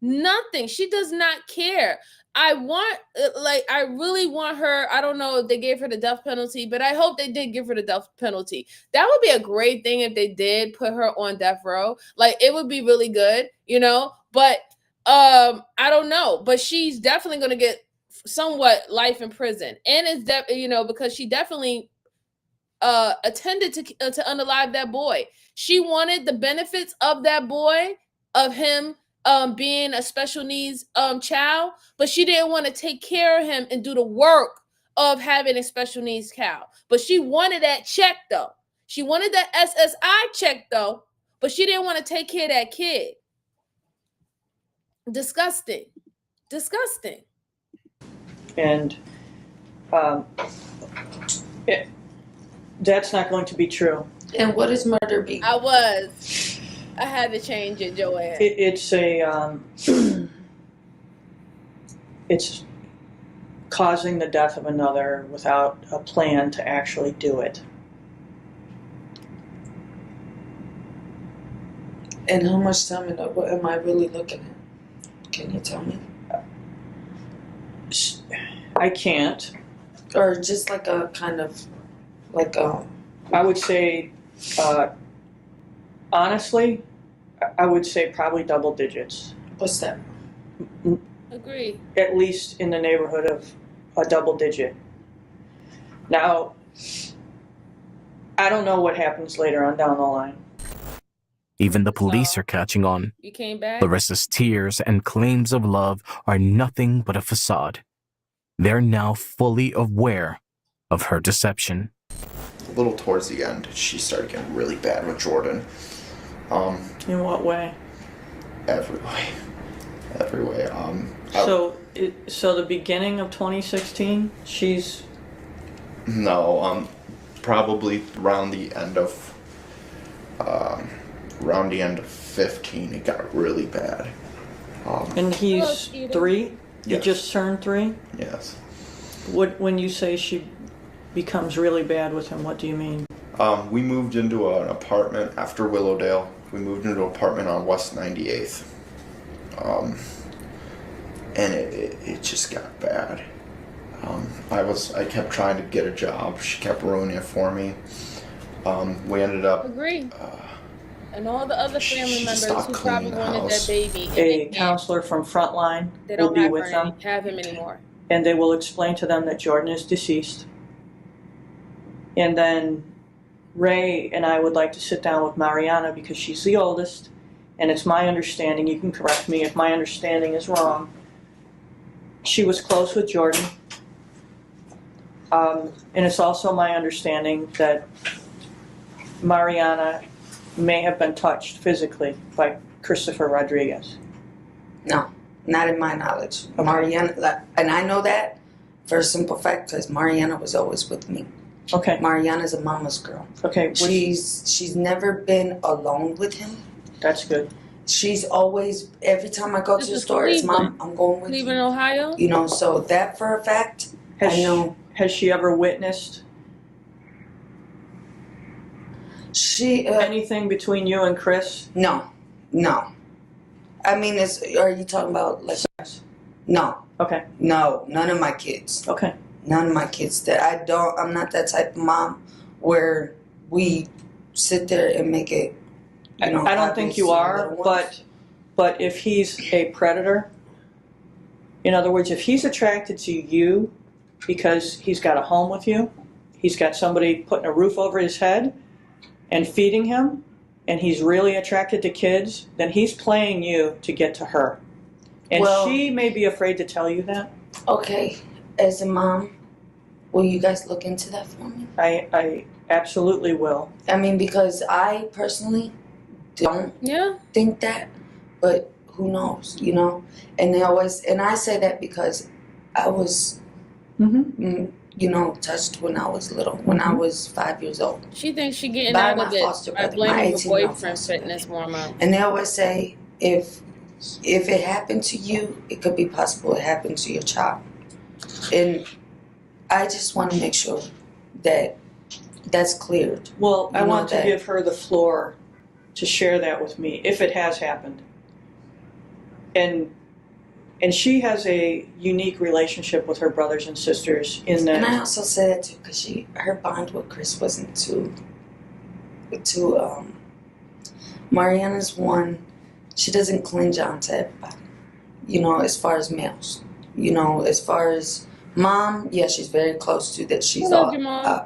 Nothing. She does not care. I really want her. I don't know if they gave her the death penalty, but I hope they did give her the death penalty. That would be a great thing if they did put her on death row. Like, it would be really good, but I don't know. But she's definitely going to get somewhat life in prison, and it's because she definitely attended to unalive that boy. She wanted the benefits of that boy, of him being a special needs child, but she didn't want to take care of him and do the work of having a special needs child. But she wanted that check though. She wanted that SSI check though, but she didn't want to take care of that kid. Disgusting. Disgusting. And that's not going to be true. And what is murder be? I had to change it, Joanne. It's it's causing the death of another without a plan to actually do it. And how much time and what am I really looking at? Can you tell me? I can't. Or just like a kind of like I would say honestly, I would say probably double digits. What's that? Agree. At least in the neighborhood of a double digit. Now, I don't know what happens later on down the line. Even the police are catching on. You came back? Larissa's tears and claims of love are nothing but a facade. They're now fully aware of her deception. A little towards the end, she started getting really bad with Jordan. In what way? Every way. Every way. So the beginning of 2016, she's... No, probably around the end of 15, it got really bad. And he's 3? He Yes. just turned 3? Yes. When you say she becomes really bad with him, what do you mean? We moved into an apartment after Willowdale. We moved into an apartment on West 98th. And it just got bad. I kept trying to get a job. She kept ruining it for me. We ended up... Agree. And all the other family members who probably wanted that baby. A counselor from Frontline They will don't be have, with them, have him anymore. and they will explain to them that Jordan is deceased. And then Ray and I would like to sit down with Mariana because she's the oldest, and it's my understanding, you can correct me if my understanding is wrong, she was close with Jordan. And it's also my understanding that Mariana may have been touched physically by Christopher Rodriguez. No, not in my knowledge. Mariana, and I know that for a simple fact because Mariana was always with me. Okay. Mariana's a mama's girl. Okay. She's never been alone with him. That's good. She's always, every time I go to the store, it's Mom, I'm going with Cleveland, Ohio? you. You know, so that for a fact, I know. Has she ever witnessed anything between you and Chris? No. I mean, are you talking about like? No. Okay. No, none of my kids. Okay. None of my kids. I'm not that type of mom where we sit there and make it. I don't think you are, but if he's a predator, in other words, if he's attracted to you because he's got a home with you, he's got somebody putting a roof over his head and feeding him, and he's really attracted to kids, then he's playing you to get to her. And she may be afraid to tell you that. Okay, as a mom, will you guys look into that for me? I absolutely will. I mean, because I personally don't think that, but who knows, you know? And I say that because I was, you know, touched when I was little, when I was 5 years old. She thinks she getting By out my of it foster by brother, my blaming her 18-year-old boyfriend fitness hormone. And they always say, if it happened to you, it could be possible it happened to your child. And I just want to make sure that that's cleared. Well, I want to give her the floor to share that with me, if it has happened. And she has a unique relationship with her brothers and sisters in that. And I also say that too, because her bond with Chris wasn't too. Mariana's one. She doesn't clinch on to everybody. You know, as far as males. You know, as far as mom, yeah, she's very close to that. She's I love your mom.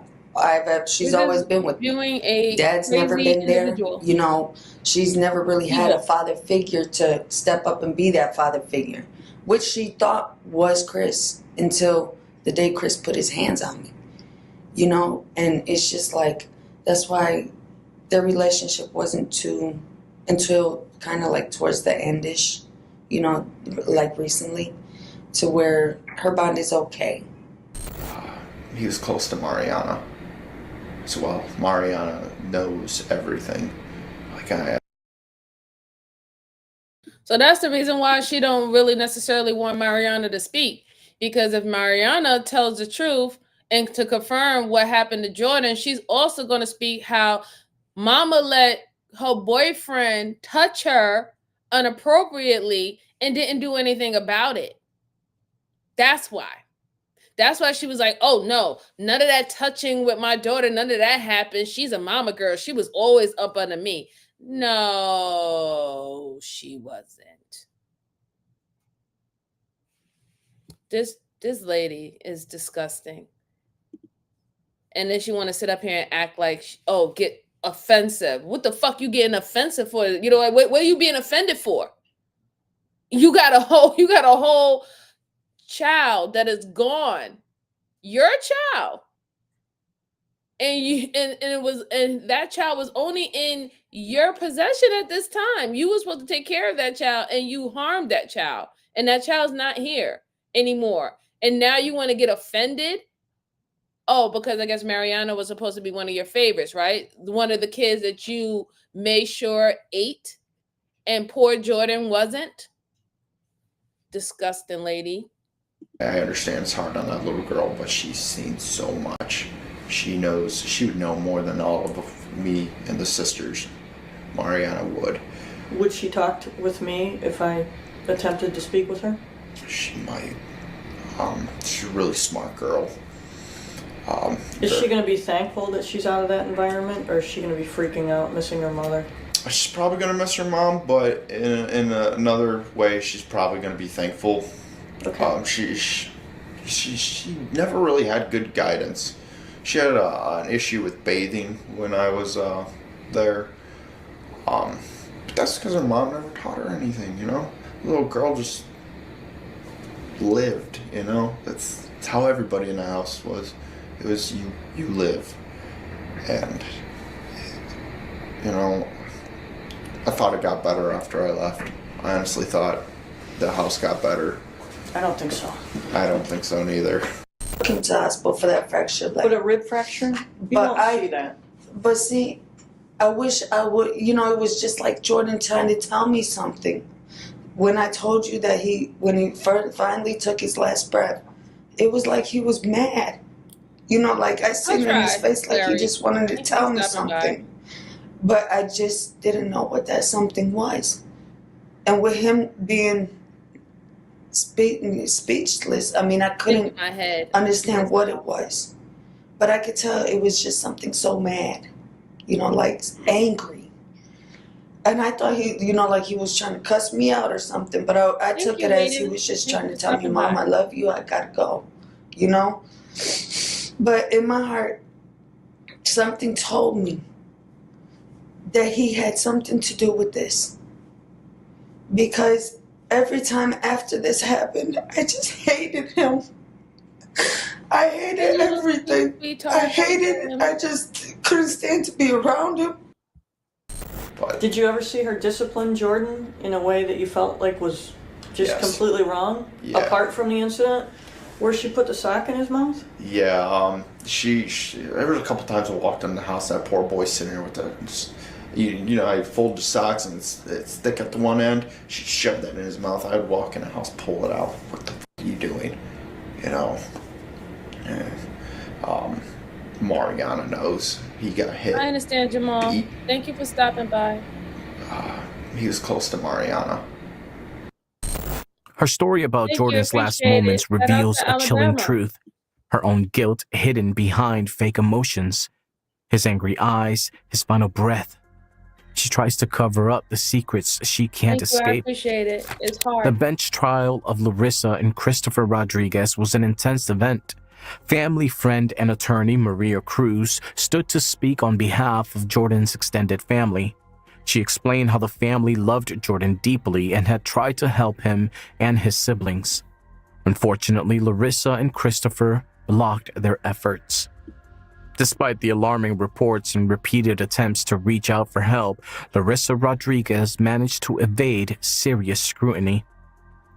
She's You're always just been with me. viewing a Dad's never crazy been there. individual. You know, she's never really had a Evil. father figure to step up and be that father figure, which she thought was Chris until the day Chris put his hands on me. You know, and it's just like, that's why their relationship wasn't too, until kind of like towards the endish, you know, like recently, to where her bond is okay. He was close to Mariana as well. Mariana knows everything. So that's the reason why she don't really necessarily want Mariana to speak. Because if Mariana tells the truth and to confirm what happened to Jordan, she's also going to speak how Mama let her boyfriend touch her inappropriately and didn't do anything about it. That's why. That's why she was like, oh no, none of that touching with my daughter, none of that happened. She's a mama girl. She was always up under me. No, she wasn't. This lady is disgusting. And then she want to sit up here and act like, get offensive. What the fuck you getting offensive for? You know, what are you being offended for? You got a whole child that is gone. Your child. And that child was only in your possession at this time. You were supposed to take care of that child, and you harmed that child, and that child's not here anymore. And now you want to get offended? Oh, because I guess Mariana was supposed to be one of your favorites, right? One of the kids that you made sure ate, and poor Jordan wasn't. Disgusting lady. I understand it's hard on that little girl, but she's seen so much. She would know more than all of me and the sisters. Mariana would. Would she talk with me if I attempted to speak with her? She might. She's a really smart girl. Is she going to be thankful that she's out of that environment, or is she going to be freaking out, missing her mother? She's probably going to miss her mom, but in another way, she's probably going to be thankful. Okay. She never really had good guidance. She had an issue with bathing when I was there. But that's because her mom never taught her anything, you know? The little girl just lived, you know? That's how everybody in the house was. It was you live. And, you know, I thought it got better after I left. I honestly thought the house got better. I don't think so. I don't think so neither. Came to the hospital for that fracture. But a rib fracture? You don't see that. But see, I wish I would, you know, it was just like Jordan trying to tell me something. When I told you that when he finally took his last breath, it was like he was mad. You know, like I seen in his face like he just wanted to tell me something. But I just didn't know what that something was. And with him being speechless, I mean, I couldn't understand what it was. But I could tell it was just something so mad, you know, like angry. And I thought he, you know, like he was trying to cuss me out or something. But I took it as he was just trying to tell me, Mom, I love you, I gotta go, you know? But in my heart, something told me that he had something to do with this. Because every time after this happened, I just hated him. I hated everything. I hated it. I just couldn't stand to be around him. Did you ever see her discipline Jordan in a way that you felt like was just completely wrong? Yeah. Apart from the incident where she put the sock in his mouth? Yeah, she there was a couple times I walked in the house, that poor boy sitting there with the, you know, I fold the socks and it's thick at the one end. She shoved that in his mouth. I'd walk in the house, pull it out. What the f*** are you doing? You know? And, Mariana knows he got hit. I understand, Jamal. Beat. Thank you for stopping by. He was close to Mariana. Her story about Jordan's last moments reveals a chilling truth. Her own guilt hidden behind fake emotions. His angry eyes, his final breath. She tries to cover up the secrets she can't escape. I appreciate it. It's hard. The bench trial of Larissa and Christopher Rodriguez was an intense event. Family friend and attorney Maria Cruz stood to speak on behalf of Jordan's extended family. She explained how the family loved Jordan deeply and had tried to help him and his siblings. Unfortunately, Larissa and Christopher blocked their efforts. Despite the alarming reports and repeated attempts to reach out for help, Larissa Rodriguez managed to evade serious scrutiny.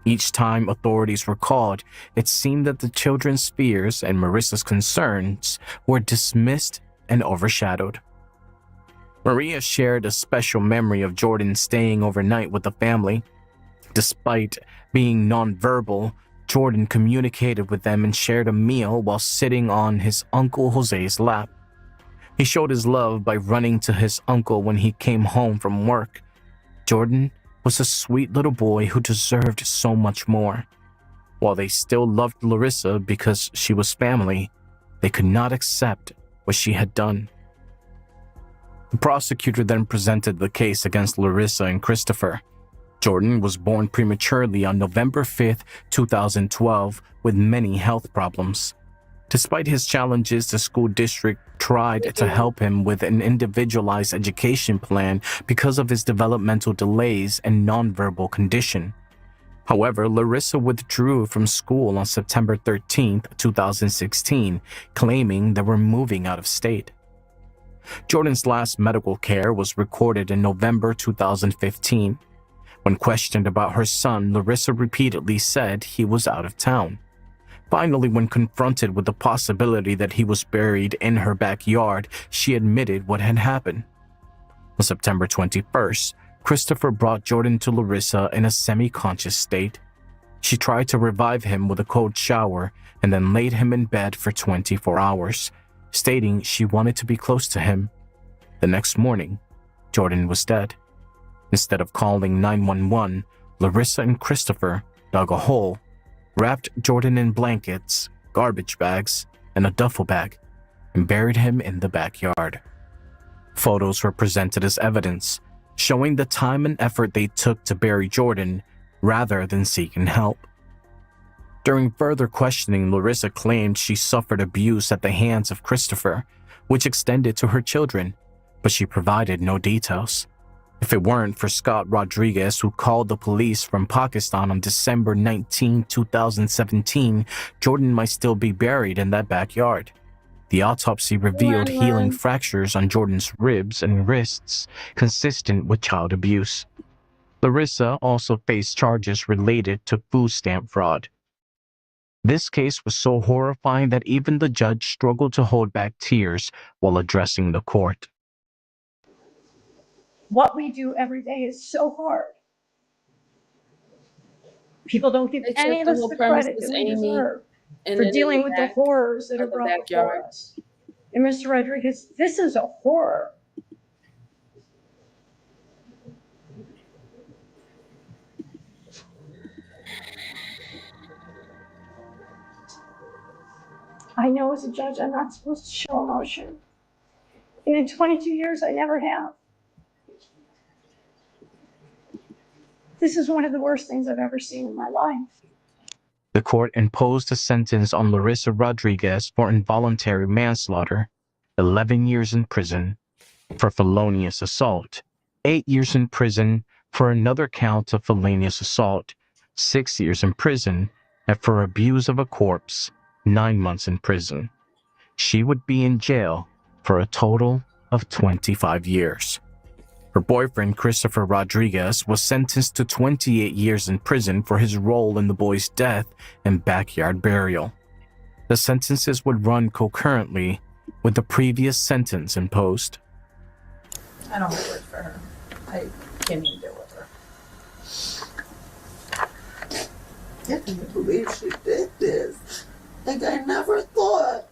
Each time authorities were called, it seemed that the children's fears and Marissa's concerns were dismissed and overshadowed. Maria shared a special memory of Jordan staying overnight with the family. Despite being nonverbal, Jordan communicated with them and shared a meal while sitting on his Uncle Jose's lap. He showed his love by running to his uncle when he came home from work. Jordan was a sweet little boy who deserved so much more. While they still loved Larissa because she was family, they could not accept what she had done. The prosecutor then presented the case against Larissa and Christopher. Jordan was born prematurely on November 5, 2012, with many health problems. Despite his challenges, the school district tried to help him with an individualized education plan because of his developmental delays and nonverbal condition. However, Larissa withdrew from school on September 13, 2016, claiming they were moving out of state. Jordan's last medical care was recorded in November 2015. When questioned about her son, Larissa repeatedly said he was out of town. Finally, when confronted with the possibility that he was buried in her backyard, she admitted what had happened. On September 21st, Christopher brought Jordan to Larissa in a semi-conscious state. She tried to revive him with a cold shower and then laid him in bed for 24 hours, stating she wanted to be close to him. The next morning, Jordan was dead. Instead of calling 911, Larissa and Christopher dug a hole, wrapped Jordan in blankets, garbage bags, and a duffel bag, and buried him in the backyard. Photos were presented as evidence, showing the time and effort they took to bury Jordan rather than seeking help. During further questioning, Larissa claimed she suffered abuse at the hands of Christopher, which extended to her children, but she provided no details. If it weren't for Scott Rodriguez, who called the police from Pakistan on December 19, 2017, Jordan might still be buried in that backyard. The autopsy revealed healing fractures on Jordan's ribs and wrists, consistent with child abuse. Larissa also faced charges related to food stamp fraud. This case was so horrifying that even the judge struggled to hold back tears while addressing the court. What we do every day is so hard. People don't give any of us the credit that we deserve for dealing with the horrors that are brought before us. And Mr. Rodriguez, this is a horror. I know as a judge I'm not supposed to show emotion. And in 22 years, I never have. This is one of the worst things I've ever seen in my life. The court imposed a sentence on Larissa Rodriguez for involuntary manslaughter, 11 years in prison, for felonious assault, 8 years in prison for another count of felonious assault, 6 years in prison, and for abuse of a corpse, 9 months in prison. She would be in jail for a total of 25 years. Her boyfriend, Christopher Rodriguez, was sentenced to 28 years in prison for his role in the boy's death and backyard burial. The sentences would run concurrently with the previous sentence imposed. I don't work for her. I can't even deal with her. I can't believe she did this. Like, I never thought.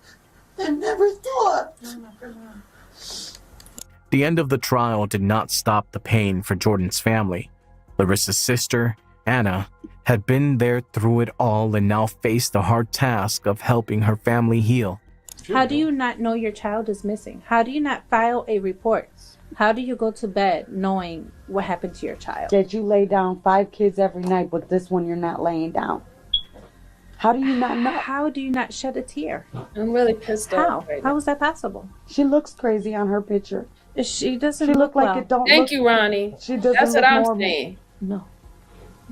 The end of the trial did not stop the pain for Jordan's family. Larissa's sister, Anna, had been there through it all and now faced the hard task of helping her family heal. How do you not know your child is missing? How do you not file a report? How do you go to bed knowing what happened to your child? Did you lay down 5 kids every night, but this one you're not laying down? How do you not know? How do you not shed a tear? I'm really pissed off right now. How is that possible? She looks crazy on her picture. She doesn't She look like well. it don't Thank look. you, Ronnie. She doesn't That's look what I'm normal. saying. No.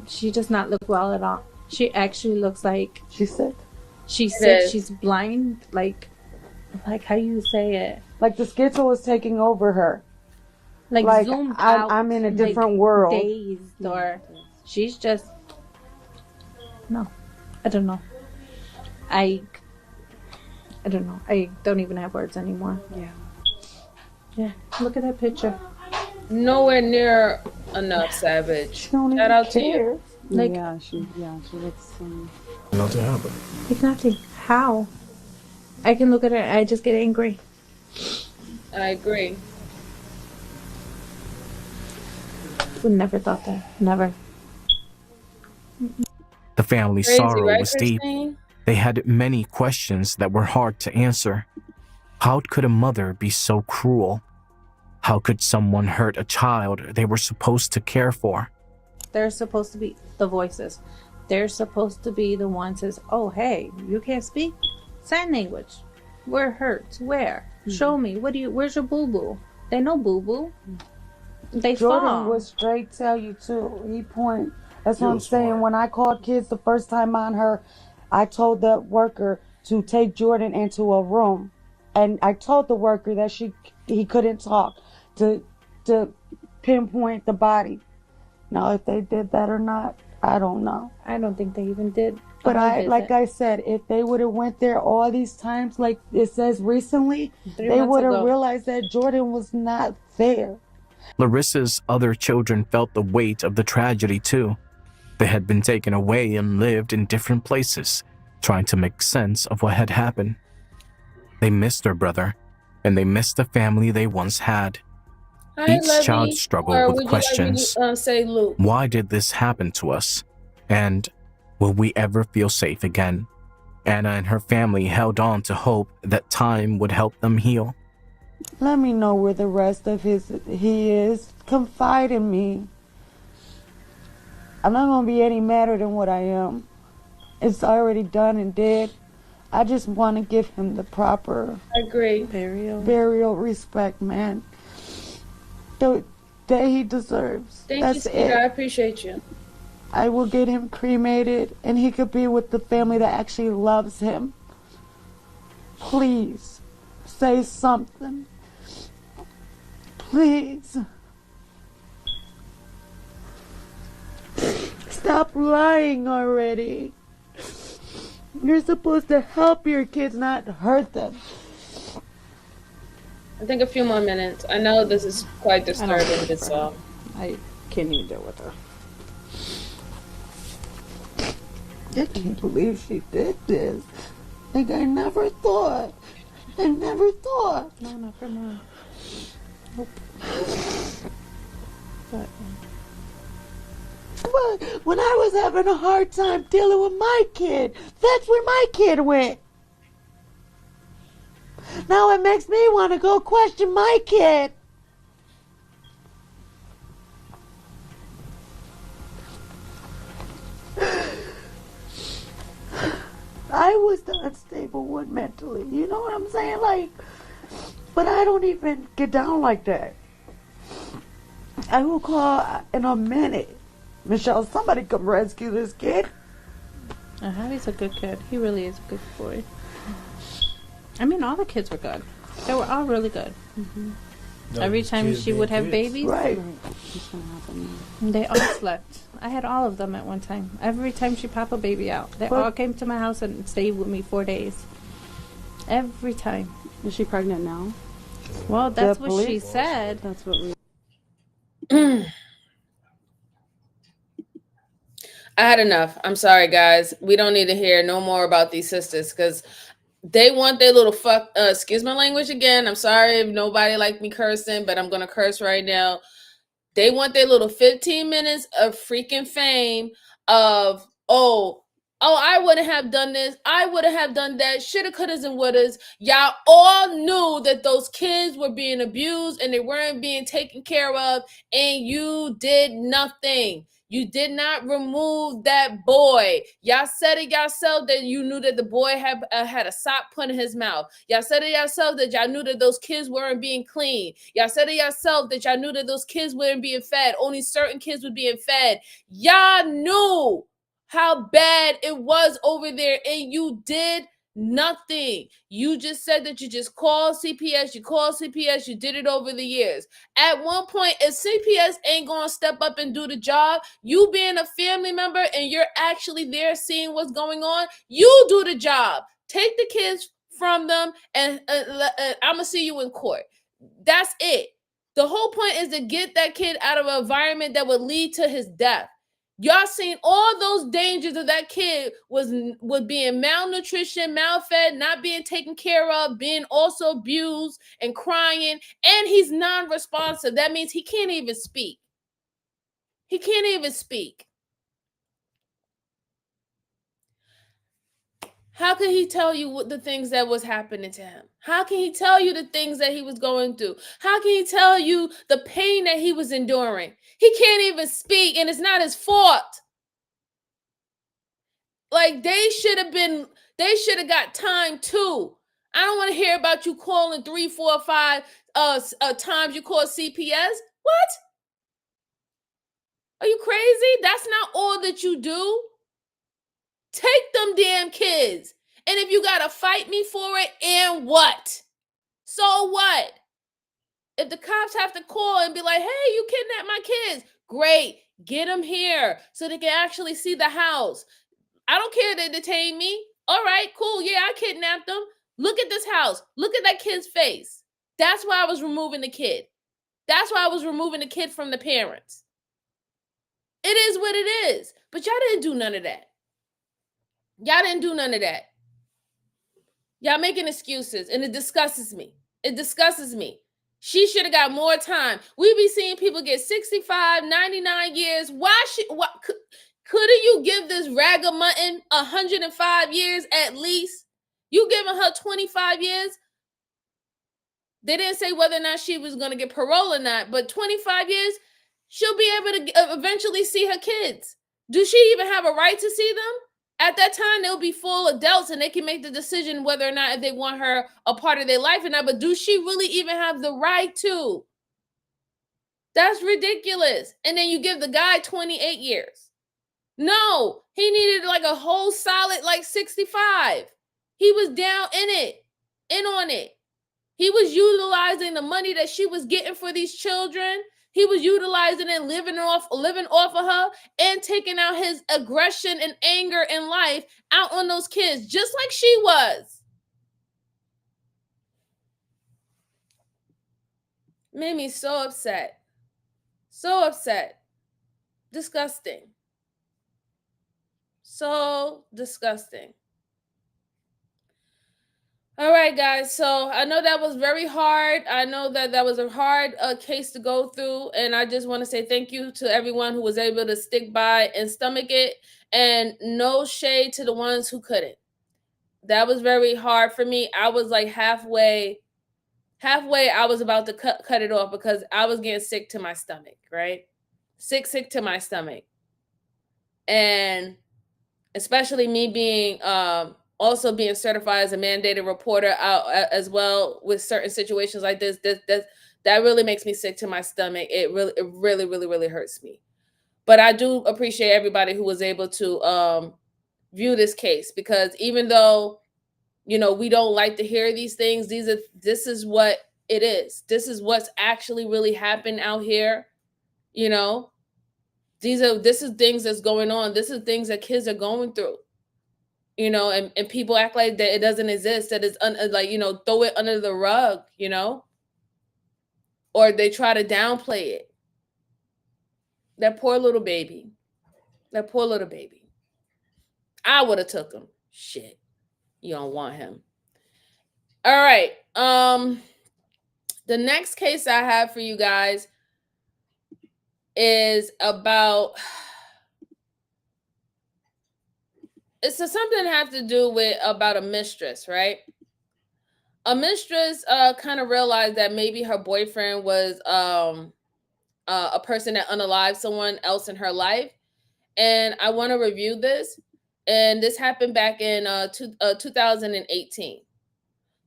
She does not look well at all. She actually looks like she's sick. She's It sick. is. She's blind. Like how you say it? Like the schizo is taking over her. Like zoomed out. I'm in a like, different world. Dazed, or she's just. No, I don't know. I don't know. I don't even have words anymore. Yeah. Look at that picture. Nowhere near enough, Savage. Shout out to you. Like she looks. Nothing happened. Like nothing. How? I can look at her and I just get angry. I agree. Would never thought that. Never. The family's Crazy, sorrow right, was deep. Christine? They had many questions that were hard to answer. How could a mother be so cruel? How could someone hurt a child they were supposed to care for? They're supposed to be the voices. They're supposed to be the ones that, oh, hey, you can't speak? Sign language. Where hurts? Where? Show me. Where's your boo-boo? They know boo-boo. They Jordan fall. would straight tell you too. He point. That's what I'm saying. When I called kids the first time on her, I told the worker to take Jordan into a room, and I told the worker that he couldn't talk to pinpoint the body. Now, if they did that or not, I don't know. I don't think they even did. But like I said, if they would have went there all these times, like it says recently, 3 they months would have ago. realized that Jordan was not there. Larissa's other children felt the weight of the tragedy too. They had been taken away and lived in different places, trying to make sense of what had happened. They missed their brother, and they missed the family they once had. Hi, Each Levy. child Or struggled would with you questions. like me to, say Luke? Why did this happen to us? And will we ever feel safe again? Anna and her family held on to hope that time would help them heal. Let me know where the rest of he is. Confide in me. I'm not going to be any madder than what I am. It's already done and dead. I just want to give him the proper I agree. burial respect, man. That he deserves. Thank That's you, Skeeter. it. I appreciate you. I will get him cremated, and he could be with the family that actually loves him. Please, say something. Please. Stop lying already. You're supposed to help your kids, not hurt them. I think a few more minutes. I know this is quite disturbing, but so. I can't even deal with her. I can't believe she did this. Like, I never thought. I never thought. No, not for now. Nope. But when I was having a hard time dealing with my kid, that's where my kid went. Now it makes me want to go question my kid. I was the unstable one mentally. You know what I'm saying? Like, but I don't even get down like that. I will call in a minute. Michelle, somebody come rescue this kid. He's a good kid. He really is a good boy. I mean, all the kids were good. They were all really good. Every time she would have babies, Right. they all slept. I had all of them at one time. Every time she popped a baby out, they all came to my house and stayed with me 4 days. Every time. Is she pregnant now? Well, that's what she said. That's what we. I had enough. I'm sorry, guys. We don't need to hear no more about these sisters because they want their little fuck. Excuse my language again. I'm sorry if nobody liked me cursing, but I'm gonna curse right now. They want their little 15 minutes of freaking fame of, oh, Oh, I wouldn't have done this. I wouldn't have done that. Shoulda, couldas, and wouldas. Y'all all knew that those kids were being abused and they weren't being taken care of, and you did nothing. You did not remove that boy. Y'all said it yourself that you knew that the boy had a sock put in his mouth. Y'all said it yourself that y'all knew that those kids weren't being clean. Y'all said it yourself that y'all knew that those kids weren't being fed. Only certain kids were being fed. Y'all knew how bad it was over there, and you did nothing. You just said that you just called CPS, you did it over the years. At one point, if CPS ain't gonna step up and do the job, you being a family member and you're actually there seeing what's going on, you do the job. Take the kids from them, and I'm gonna see you in court. That's it. The whole point is to get that kid out of an environment that would lead to his death. Y'all seen all those dangers of that kid was being malnutrition, malfed, not being taken care of, being also abused and crying, and he's non-responsive. That means he can't even speak. He can't even speak. How can he tell you what the things that was happening to him? How can he tell you the things that he was going through? How can he tell you the pain that he was enduring? He can't even speak, and it's not his fault. Like, they should have got time too. I don't want to hear about you calling 3, 4, 5 times you call CPS. What? Are you crazy? That's not all that you do. Take them damn kids. And if you gotta fight me for it, and what? So what? If the cops have to call and be like, hey, you kidnapped my kids, great. Get them here so they can actually see the house. I don't care they detain me. All right, cool. Yeah, I kidnapped them. Look at this house. Look at that kid's face. That's why I was removing the kid. That's why I was removing the kid from the parents. It is what it is. But y'all didn't do none of that. Y'all didn't do none of that. Y'all making excuses, and it disgusts me. It disgusts me. She should have got more time. We be seeing people get 65, 99 years. Couldn't you give this ragamuffin 105 years at least? You giving her 25 years? They didn't say whether or not she was going to get parole or not, but 25 years, she'll be able to eventually see her kids. Do she even have a right to see them? At that time, they'll be full adults and they can make the decision whether or not if they want her a part of their life or not. But do she really even have the right to? That's ridiculous. And then you give the guy 28 years. No, he needed like a whole solid like 65. He was down in on it. He was utilizing the money that she was getting for these children. He was utilizing and living off of her and taking out his aggression and anger in life out on those kids, just like she was. Made me so upset. So upset. Disgusting. So disgusting. All right, guys. So I know that was very hard. I know that was a hard case to go through. And I just want to say thank you to everyone who was able to stick by and stomach it. And no shade to the ones who couldn't. That was very hard for me. I was like halfway, I was about to cut it off because I was getting sick to my stomach, right? Sick to my stomach. And especially me being also being certified as a mandated reporter out as well with certain situations like this, that really makes me sick to my stomach. It really hurts me. But I do appreciate everybody who was able to view this case, because even though, you know, we don't like to hear these things, this is what it is. This is what's actually really happened out here. You know, this is things that's going on. This is things that kids are going through. You know, and people act like that it doesn't exist, that it's like, you know, throw it under the rug, you know, or they try to downplay it. That poor little baby. I would have took him. Shit. You don't want him. All right. The next case I have for you guys is about it's something have to do with about a mistress, right? A mistress kind of realized that maybe her boyfriend was a person that unalived someone else in her life. And I want to review this. And this happened back in 2018.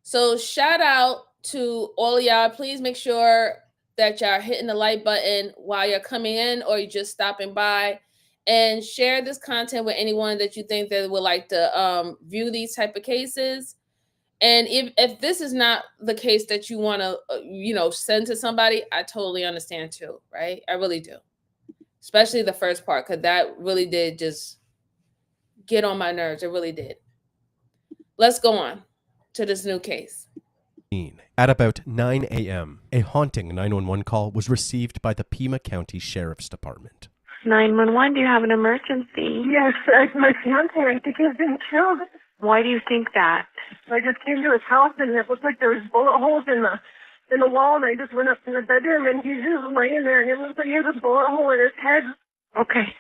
So shout out to all y'all. Please make sure that y'all are hitting the like button while you're coming in or you're just stopping by, and share this content with anyone that you think that would like to view these type of cases. And if this is not the case that you want to send to somebody, I totally understand too, right? I really do. Especially the first part, because that really did just get on my nerves. It really did. Let's go on to this new case. At about 9 a.m., a haunting 911 call was received by the Pima County Sheriff's Department. 911, do you have an emergency? Yes, my fiance, I think, has been killed. Why do you think that? I just came to his house and it looked like there was bullet holes in the wall, and I just went up to the bedroom and he's just laying there and it looks like he has a bullet hole in his head. Okay.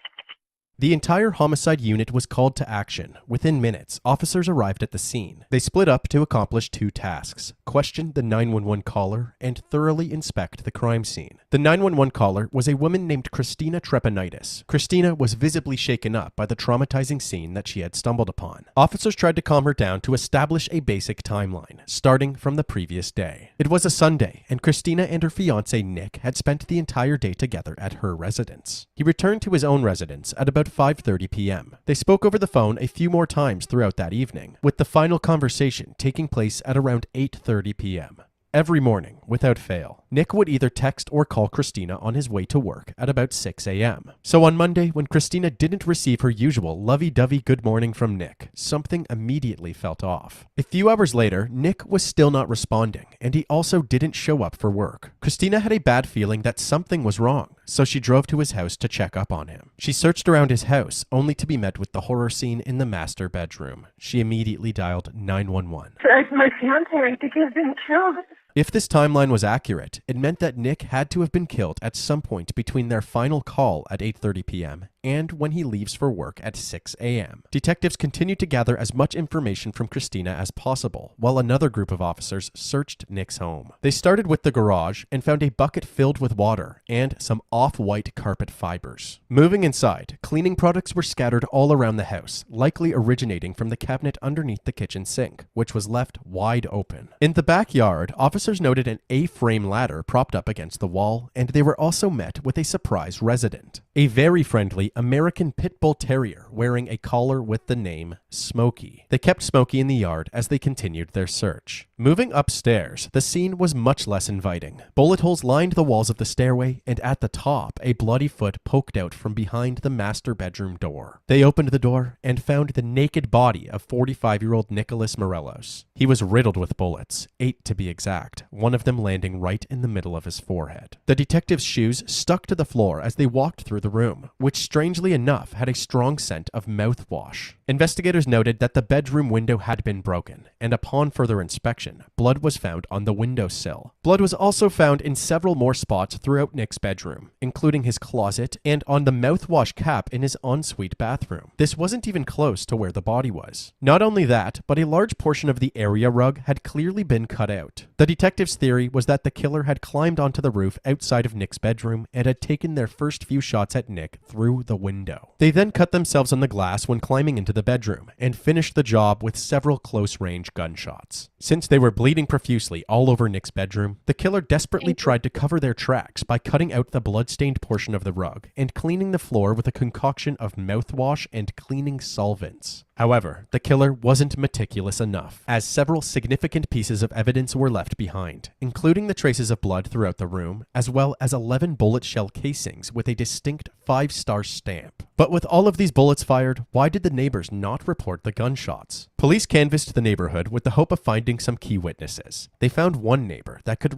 The entire homicide unit was called to action. Within minutes, officers arrived at the scene. They split up to accomplish two tasks: question the 911 caller and thoroughly inspect the crime scene. The 911 caller was a woman named Christina Trepanitis. Christina was visibly shaken up by the traumatizing scene that she had stumbled upon. Officers tried to calm her down to establish a basic timeline, starting from the previous day. It was a Sunday, and Christina and her fiancé Nick had spent the entire day together at her residence. He returned to his own residence at about 5:30 p.m. They spoke over the phone a few more times throughout that evening, with the final conversation taking place at around 8:30 p.m. Every morning, without fail, Nick would either text or call Christina on his way to work at about 6 a.m. So on Monday, when Christina didn't receive her usual lovey-dovey good morning from Nick, something immediately felt off. A few hours later, Nick was still not responding, and he also didn't show up for work. Christina had a bad feeling that something was wrong, so she drove to his house to check up on him. She searched around his house, only to be met with the horror scene in the master bedroom. She immediately dialed 911. My fiance, I think, has been killed. If this timeline was accurate, it meant that Nick had to have been killed at some point between their final call at 8:30 p.m. and when he leaves for work at 6 a.m. Detectives continued to gather as much information from Christina as possible, while another group of officers searched Nick's home. They started with the garage and found a bucket filled with water and some off-white carpet fibers. Moving inside, cleaning products were scattered all around the house, likely originating from the cabinet underneath the kitchen sink, which was left wide open. In the backyard, officers noted an A-frame ladder propped up against the wall, and they were also met with a surprise resident. A very friendly American Pit Bull Terrier wearing a collar with the name Smokey. They kept Smokey in the yard as they continued their search. Moving upstairs, the scene was much less inviting. Bullet holes lined the walls of the stairway, and at the top, a bloody foot poked out from behind the master bedroom door. They opened the door and found the naked body of 45-year-old Nicholas Melos. He was riddled with bullets, 8 to be exact, one of them landing right in the middle of his forehead. The detectives' shoes stuck to the floor as they walked through the room, which strangely enough had a strong scent of mouthwash. Investigators noted that the bedroom window had been broken, and upon further inspection, blood was found on the windowsill. Blood was also found in several more spots throughout Nick's bedroom, including his closet and on the mouthwash cap in his ensuite bathroom. This wasn't even close to where the body was. Not only that, but a large portion of the area rug had clearly been cut out. The detectives' theory was that the killer had climbed onto the roof outside of Nick's bedroom and had taken their first few shots at Nick through the window. They then cut themselves on the glass when climbing into the bedroom and finished the job with several close-range gunshots. Since they were bleeding profusely all over Nick's bedroom, the killer desperately tried to cover their tracks by cutting out the blood-stained portion of the rug and cleaning the floor with a concoction of mouthwash and cleaning solvents. However, the killer wasn't meticulous enough, as several significant pieces of evidence were left behind, including the traces of blood throughout the room, as well as 11 bullet shell casings with a distinct 5-star stamp. But with all of these bullets fired, why did the neighbors not report the gunshots? Police canvassed the neighborhood with the hope of finding some key witnesses. They found one neighbor that could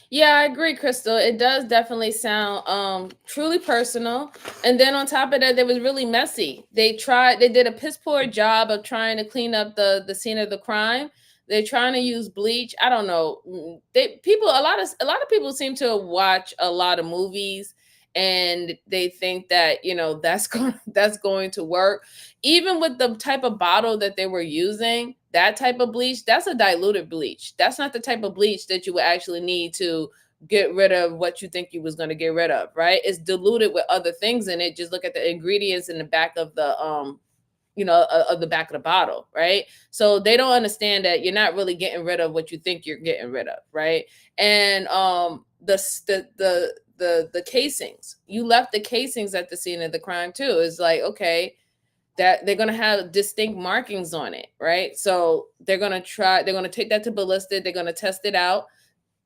Yeah, I agree, Crystal. It does definitely sound truly personal. And then on top of that, it was really messy. They did a piss poor job of trying to clean up the scene of the crime. They're trying to use bleach. I don't know. A lot of people seem to watch a lot of movies and they think that, you know, that's going to work. Even with the type of bottle that they were using, that type of bleach, that's a diluted bleach. That's not the type of bleach that you would actually need to get rid of what you think you was going to get rid of, right? It's diluted with other things in it. Just look at the ingredients in the back of the of the back of the bottle, right? So they don't understand that you're not really getting rid of what you think you're getting rid of, right? And the casings, you left the casings at the scene of the crime too. It's like, okay, that they're going to have distinct markings on it, right? So they're going to take that to ballistic, they're going to test it out.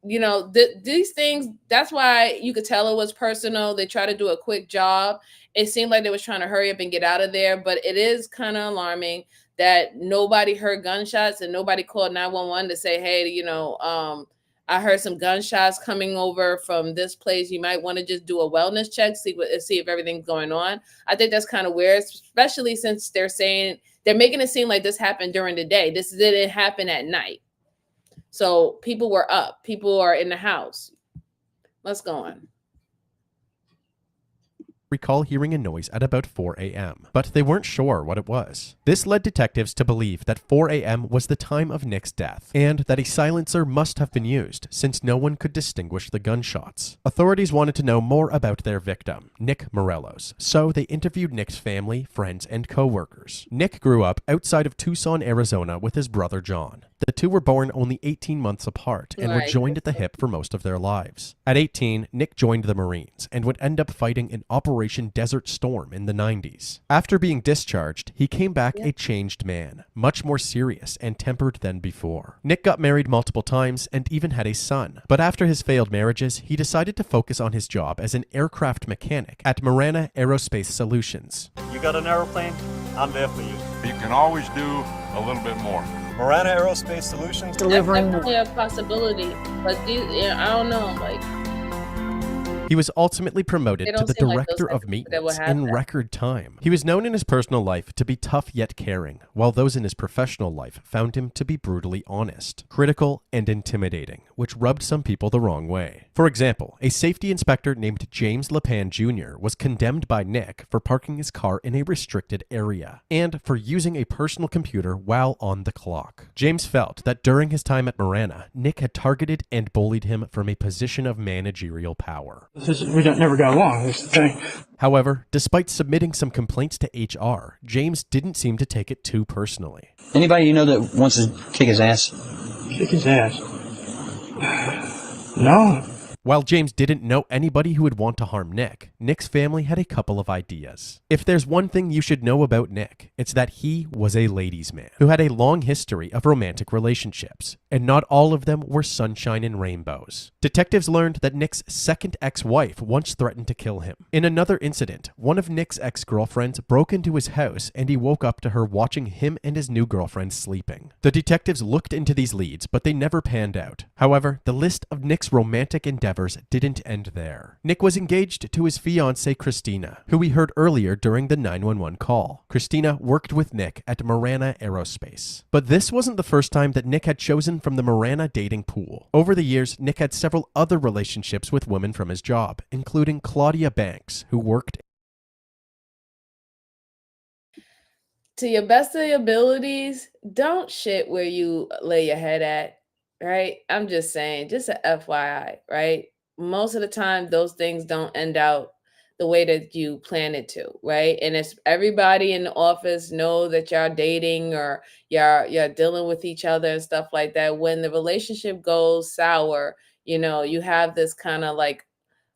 You know, these things, that's why you could tell it was personal. They try to do a quick job. It seemed like they was trying to hurry up and get out of there, but it is kind of alarming that nobody heard gunshots and nobody called 911 to say, hey, I heard some gunshots coming over from this place. You might want to just do a wellness check, see if everything's going on. I think that's kind of weird, especially since they're making it seem like this happened during the day. This didn't happen at night. So people were up. People are in the house. Let's go on. Recall hearing a noise at about 4 a.m., but they weren't sure what it was. This led detectives to believe that 4 a.m. was the time of Nick's death, and that a silencer must have been used since no one could distinguish the gunshots. Authorities wanted to know more about their victim, Nick Melos, so they interviewed Nick's family, friends, and co-workers. Nick grew up outside of Tucson, Arizona with his brother John. The two were born only 18 months apart and were joined at the hip for most of their lives. At 18, Nick joined the Marines and would end up fighting in Operation Desert Storm in the 90s. After being discharged, he came back a changed man, much more serious and tempered than before. Nick got married multiple times and even had a son, but after his failed marriages, he decided to focus on his job as an aircraft mechanic at Marana Aerospace Solutions. You got an airplane? I'm there for you. You can always do a little bit more. Marana Aerospace Solutions. Delivering. That's definitely a possibility, but I don't know, like. He was ultimately promoted to the director of maintenance in record time. He was known in his personal life to be tough yet caring, while those in his professional life found him to be brutally honest, critical, and intimidating, which rubbed some people the wrong way. For example, a safety inspector named James LePan Jr. was condemned by Nick for parking his car in a restricted area, and for using a personal computer while on the clock. James felt that during his time at Marana, Nick had targeted and bullied him from a position of managerial power. We never got along. That's the thing. However, despite submitting some complaints to HR, James didn't seem to take it too personally. Anybody you know that wants to kick his ass? Kick his ass? No. While James didn't know anybody who would want to harm Nick, Nick's family had a couple of ideas. If there's one thing you should know about Nick, it's that he was a ladies' man who had a long history of romantic relationships, and not all of them were sunshine and rainbows. Detectives learned that Nick's second ex-wife once threatened to kill him. In another incident, one of Nick's ex-girlfriends broke into his house and he woke up to her watching him and his new girlfriend sleeping. The detectives looked into these leads, but they never panned out. However, the list of Nick's romantic endeavors didn't end there. Nick was engaged to his fiancée Christina, who we heard earlier during the 911 call. Christina worked with Nick at Marana Aerospace. But this wasn't the first time that Nick had chosen from the Marana dating pool. Over the years, Nick had several other relationships with women from his job, including Claudia Banks, who worked. To your best of your abilities, don't shit where you lay your head at, right? I'm just saying, just a FYI, right? Most of the time, those things don't end out the way that you plan it to, right? And if everybody in the office know that y'all dating or y'all dealing with each other and stuff like that, when the relationship goes sour, you have this kind of like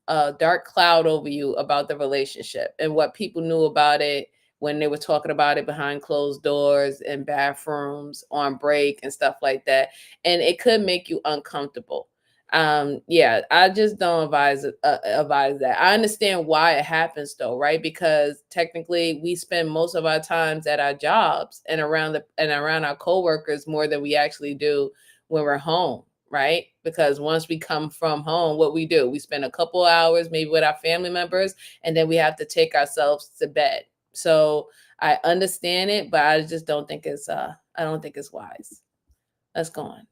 dark cloud over you about the relationship and what people knew about it when they were talking about it behind closed doors in bathrooms on break and stuff like that. And it could make you uncomfortable. I just don't advise that. I understand why it happens though, right? Because technically we spend most of our times at our jobs and around our coworkers more than we actually do when we're home, right? Because once we come from home, what we do, we spend a couple hours maybe with our family members, and then we have to take ourselves to bed. So I understand it, but I just don't think it's wise. Let's go on.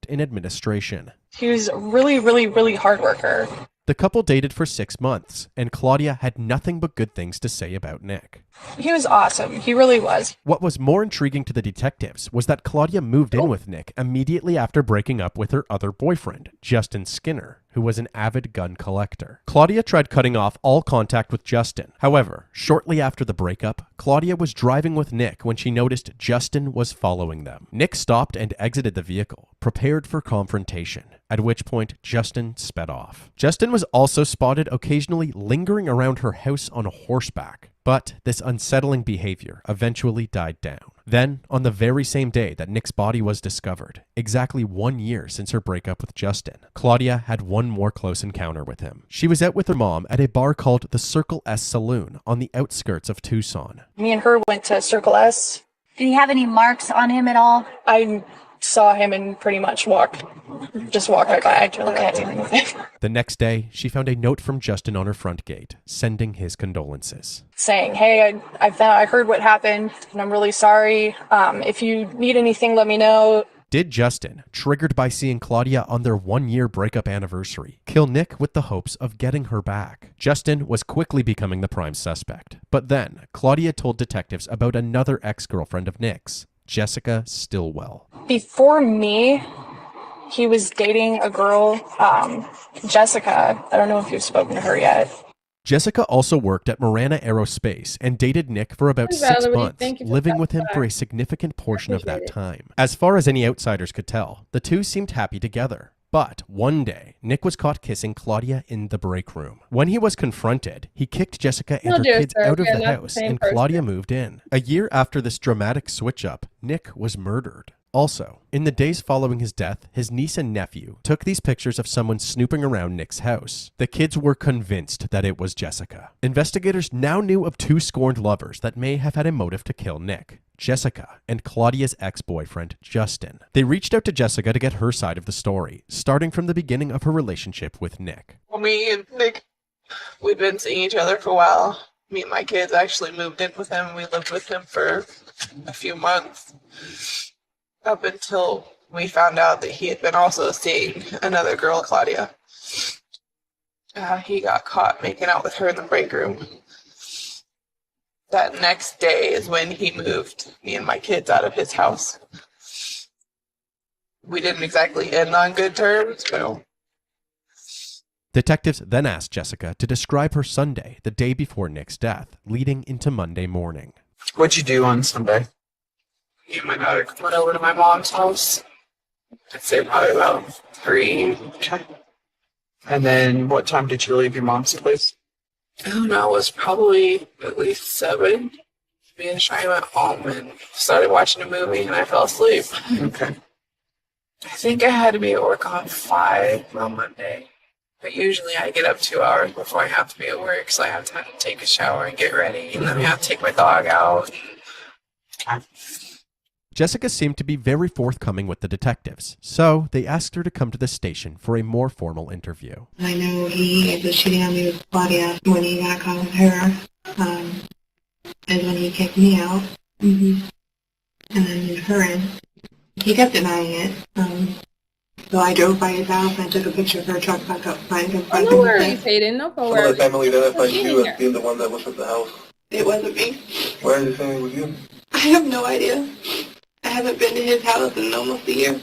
In administration. He was a really, really, really hard worker. The couple dated for 6 months, and Claudia had nothing but good things to say about Nick. He was awesome. He really was. What was more intriguing to the detectives was that Claudia moved in with Nick immediately after breaking up with her other boyfriend, Justin Skinner, who was an avid gun collector. Claudia tried cutting off all contact with Justin. However, shortly after the breakup, Claudia was driving with Nick when she noticed Justin was following them. Nick stopped and exited the vehicle, prepared for confrontation, at which point Justin sped off. Justin was also spotted occasionally lingering around her house on horseback. But this unsettling behavior eventually died down. Then, on the very same day that Nick's body was discovered, exactly 1 year since her breakup with Justin, Claudia had one more close encounter with him. She was out with her mom at a bar called the Circle S Saloon on the outskirts of Tucson. Me and her went to Circle S. Did he have any marks on him at all? I saw him and pretty much walked right by. I really can't do anything. The next day, she found a note from Justin on her front gate, sending his condolences. Saying, hey, I heard what happened, and I'm really sorry. If you need anything, let me know. Did Justin, triggered by seeing Claudia on their 1 year breakup anniversary, kill Nick with the hopes of getting her back? Justin was quickly becoming the prime suspect. But then, Claudia told detectives about another ex-girlfriend of Nick's, Jessica Stillwell. Before me, he was dating a girl, Jessica. I don't know if you've spoken to her yet. Jessica also worked at Marana Aerospace and dated Nick for about Hey, 6 Valerie, months, thank you for living with him stopping for by. a significant portion of that Appreciate it. time. As far as any outsiders could tell, the two seemed happy together. But one day, Nick was caught kissing Claudia in the break room. When he was confronted, he kicked Jessica and No, her dear kids sir, out of we are the not the house, same and person. Claudia moved in. A year after this dramatic switch-up, Nick was murdered. Also, in the days following his death, his niece and nephew took these pictures of someone snooping around Nick's house. The kids were convinced that it was Jessica. Investigators now knew of two scorned lovers that may have had a motive to kill Nick: Jessica and Claudia's ex-boyfriend, Justin. They reached out to Jessica to get her side of the story, starting from the beginning of her relationship with Nick. Well, me and Nick, we'd been seeing each other for a while. Me and my kids actually moved in with him. We lived with him for a few months. Up until we found out that he had been also seeing another girl, Claudia. He got caught making out with her in the break room. That next day is when he moved me and my kids out of his house. We didn't exactly end on good terms, but Detectives then asked Jessica to describe her Sunday, the day before Nick's death, leading into Monday morning. what'd you do on Sunday? Me and my daughter went over to my mom's house. I'd say probably about 3. Okay. And then what time did you leave your mom's place? I don't know, it was probably at least 7. Me and Shai went home and started watching a movie and I fell asleep. Okay. I think I had to be at work on 5 on Monday. But usually I get up 2 hours before I have to be at work, so I have time to take a shower and get ready, and then I have to take my dog out. Jessica seemed to be very forthcoming with the detectives, so they asked her to come to the station for a more formal interview. I know he was cheating on me with Claudia when he got caught with her, and when he kicked me out, and then her in. He kept denying it, so I drove by his house and I took a picture of her truck back up by him. No worries, Hayden. No Some worries. of the family identified you as being the one that was at the house. It wasn't me. Why is it saying it was you? I have no idea. I haven't been to his house in almost a year.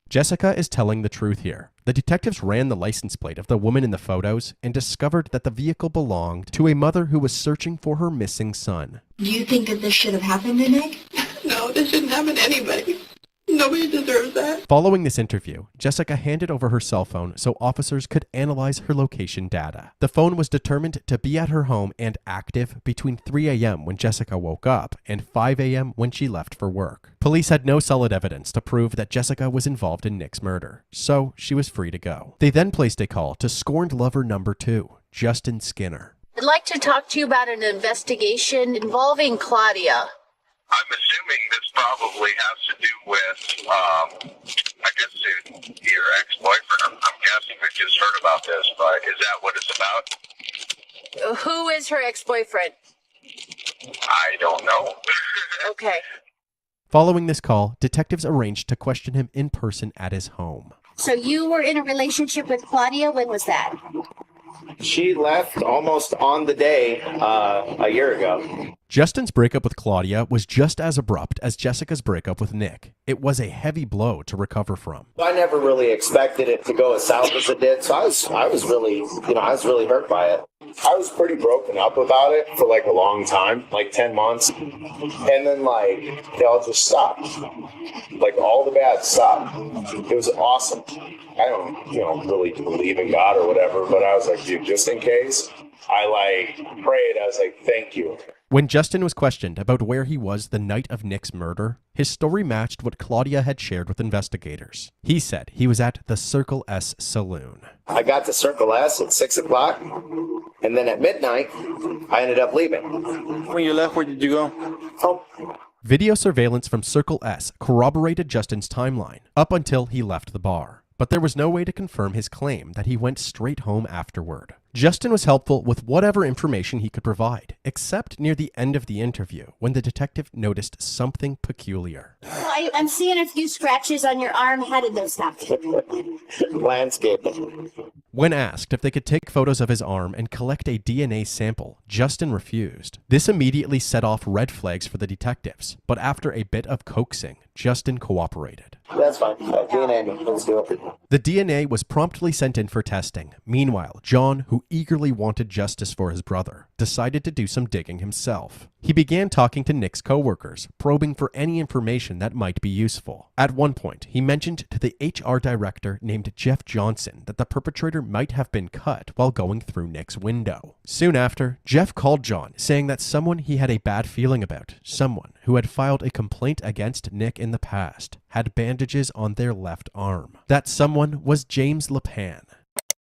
Jessica is telling the truth here. The detectives ran the license plate of the woman in the photos and discovered that the vehicle belonged to a mother who was searching for her missing son. Do you think that this should have happened to Nick? No, this shouldn't happen to anybody. Nobody deserves that. Following this interview, Jessica handed over her cell phone so officers could analyze her location data. The phone was determined to be at her home and active between 3 a.m. when Jessica woke up and 5 a.m. when she left for work. Police had no solid evidence to prove that Jessica was involved in Nick's murder, so she was free to go. They then placed a call to scorned lover number 2, Justin Skinner. I'd like to talk to you about an investigation involving Claudia. I'm assuming this probably has to do with, I guess, your ex-boyfriend. I'm guessing I just heard about this, but is that what it's about? Who is her ex-boyfriend? I don't know. Okay. Following this call, detectives arranged to question him in person at his home. So you were in a relationship with Claudia. When was that? She left almost on the day a year ago. Justin's breakup with Claudia was just as abrupt as Jessica's breakup with Nick. It was a heavy blow to recover from. I never really expected it to go as south as it did, so I was really hurt by it. I was pretty broken up about it for like a long time, like 10 months. And then like it all just stopped. Like all the bad stopped. It was awesome. I don't, really believe in God or whatever, but I was like, dude, just in case, I prayed. I was like, thank you. When Justin was questioned about where he was the night of Nick's murder, his story matched what Claudia had shared with investigators. He said he was at the Circle S Saloon. I got to Circle S at 6 o'clock, and then at midnight, I ended up leaving. When you left, where did you go? Home. Video surveillance from Circle S corroborated Justin's timeline up until he left the bar. But there was no way to confirm his claim that he went straight home afterward. Justin was helpful with whatever information he could provide, except near the end of the interview when the detective noticed something peculiar. I'm seeing a few scratches on your arm. How did those happen? Landscaping. When asked if they could take photos of his arm and collect a DNA sample, Justin refused. This immediately set off red flags for the detectives, but after a bit of coaxing, Justin cooperated. That's fine. DNA, let's do it. The DNA was promptly sent in for testing. Meanwhile, John, who eagerly wanted justice for his brother, decided to do some digging himself. He began talking to Nick's coworkers, probing for any information that might be useful. At one point, he mentioned to the HR director named Jeff Johnson that the perpetrator might have been cut while going through Nick's window. Soon after, Jeff called John, saying that someone he had a bad feeling about, someone who had filed a complaint against Nick in the past, had bandages on their left arm. That someone was James LePan.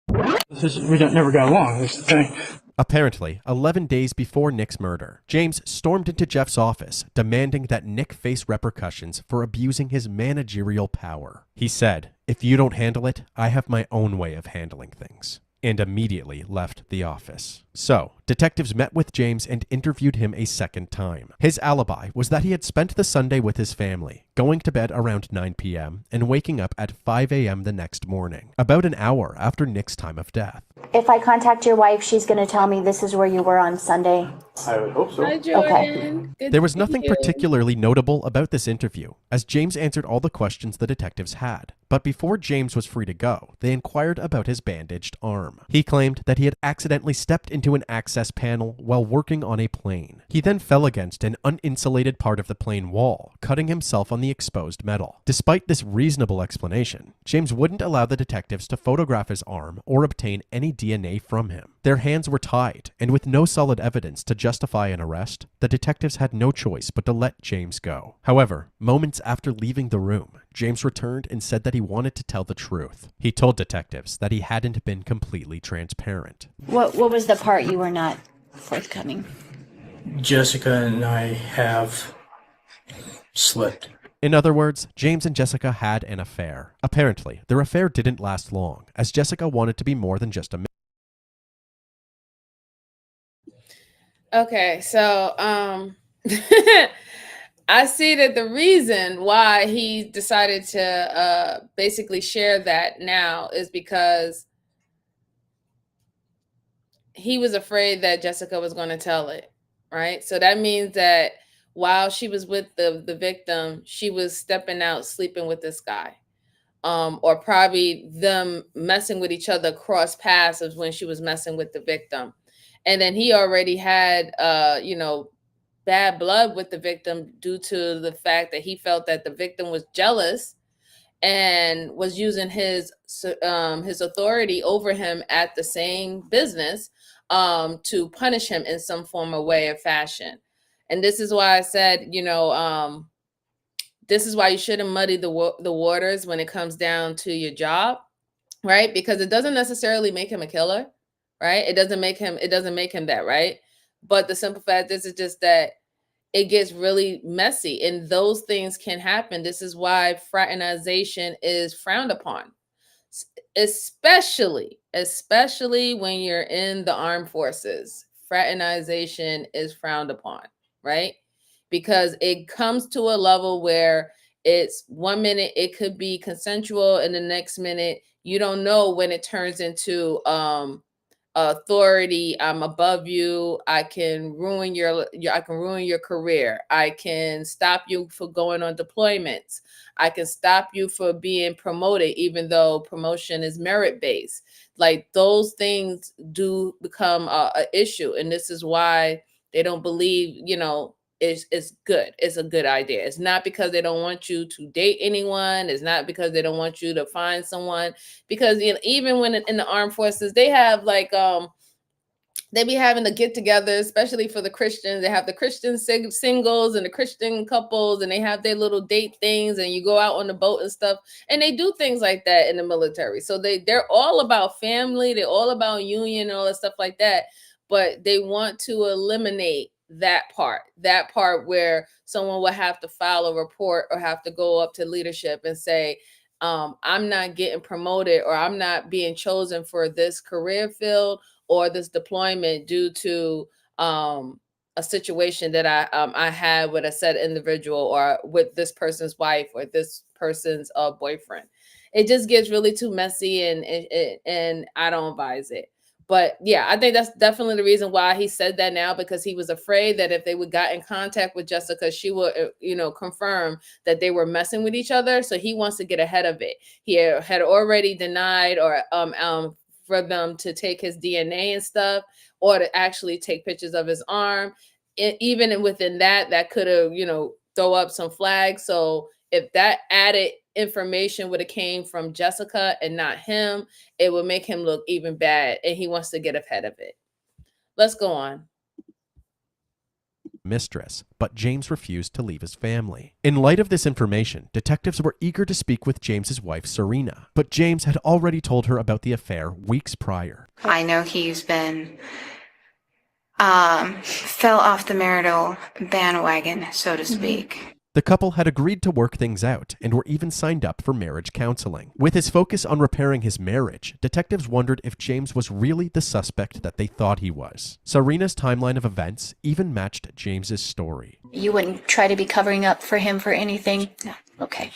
We never got along, that's the thing. Apparently, 11 days before Nick's murder, James stormed into Jeff's office, demanding that Nick face repercussions for abusing his managerial power. He said, "If you don't handle it, I have my own way of handling things," and immediately left the office. So, detectives met with James and interviewed him a second time. His alibi was that he had spent the Sunday with his family, going to bed around 9 p.m. and waking up at 5 a.m. the next morning, about an hour after Nick's time of death. If I contact your wife, she's going to tell me this is where you were on Sunday. I would hope so. Hi, Jordan. Good There was to nothing see you. particularly notable about this interview, as James answered all the questions the detectives had. But before James was free to go, they inquired about his bandaged arm. He claimed that he had accidentally stepped into an access panel while working on a plane. He then fell against an uninsulated part of the plane wall, cutting himself on the exposed metal. Despite this reasonable explanation, James wouldn't allow the detectives to photograph his arm or obtain any DNA from him. Their hands were tied, and with no solid evidence to justify an arrest, the detectives had no choice but to let James go. However, moments after leaving the room, James returned and said that he wanted to tell the truth. He told detectives that he hadn't been completely transparent. What was the part you were not forthcoming? Jessica and I have slipped. In other words, James and Jessica had an affair. Apparently, their affair didn't last long, as Jessica wanted to be more than just a Okay, so I see that the reason why he decided to basically share that now is because he was afraid that Jessica was going to tell it, right? So that means that while she was with the victim, she was stepping out, sleeping with this guy. Or probably them messing with each other cross paths of when she was messing with the victim. And then he already had, bad blood with the victim due to the fact that he felt that the victim was jealous and was using his authority over him at the same business to punish him in some form or way or fashion. And this is why I said, this is why you shouldn't muddy the waters when it comes down to your job, right? Because it doesn't necessarily make him a killer, right? It doesn't make him that, right? But the simple fact is just that it gets really messy and those things can happen. This is why fraternization is frowned upon, especially when you're in the armed forces. Fraternization is frowned upon, right? Because it comes to a level where It's 1 minute it could be consensual, and the next minute you don't know when it turns into authority. I'm above you. I can ruin your career. I can stop you for going on deployments. I can stop you for being promoted, even though promotion is merit based. Like those things do become a issue, and this is why they don't believe, it's good. It's a good idea. It's not because they don't want you to date anyone. It's not because they don't want you to find someone. Because even when in the armed forces, they have they be having to get together, especially for the Christians. They have the Christian singles and the Christian couples, and they have their little date things, and you go out on the boat and stuff. And they do things like that in the military. So they're all about family. They're all about union and all that stuff like that. But they want to eliminate that part where someone will have to file a report or have to go up to leadership and say, I'm not getting promoted, or I'm not being chosen for this career field or this deployment due to a situation that I had with a said individual, or with this person's wife, or this person's boyfriend. It just gets really too messy, and I don't advise it. But yeah, I think that's definitely the reason why he said that now, because he was afraid that if they would got in contact with Jessica, she would, confirm that they were messing with each other. So he wants to get ahead of it. He had already denied, or for them to take his DNA and stuff, or to actually take pictures of his arm. Even within that could have, throw up some flags. So if that added information would have came from Jessica and not him, it would make him look even bad, and he wants to get ahead of it. Let's go on. Mistress, but James refused to leave his family. In light of this information, detectives were eager to speak with James's wife, Serena, but James had already told her about the affair weeks prior. I know he's been fell off the marital bandwagon, so to speak. The couple had agreed to work things out and were even signed up for marriage counseling. With his focus on repairing his marriage, detectives wondered if James was really the suspect that they thought he was. Serena's timeline of events even matched James's story. You wouldn't try to be covering up for him for anything? No. Okay.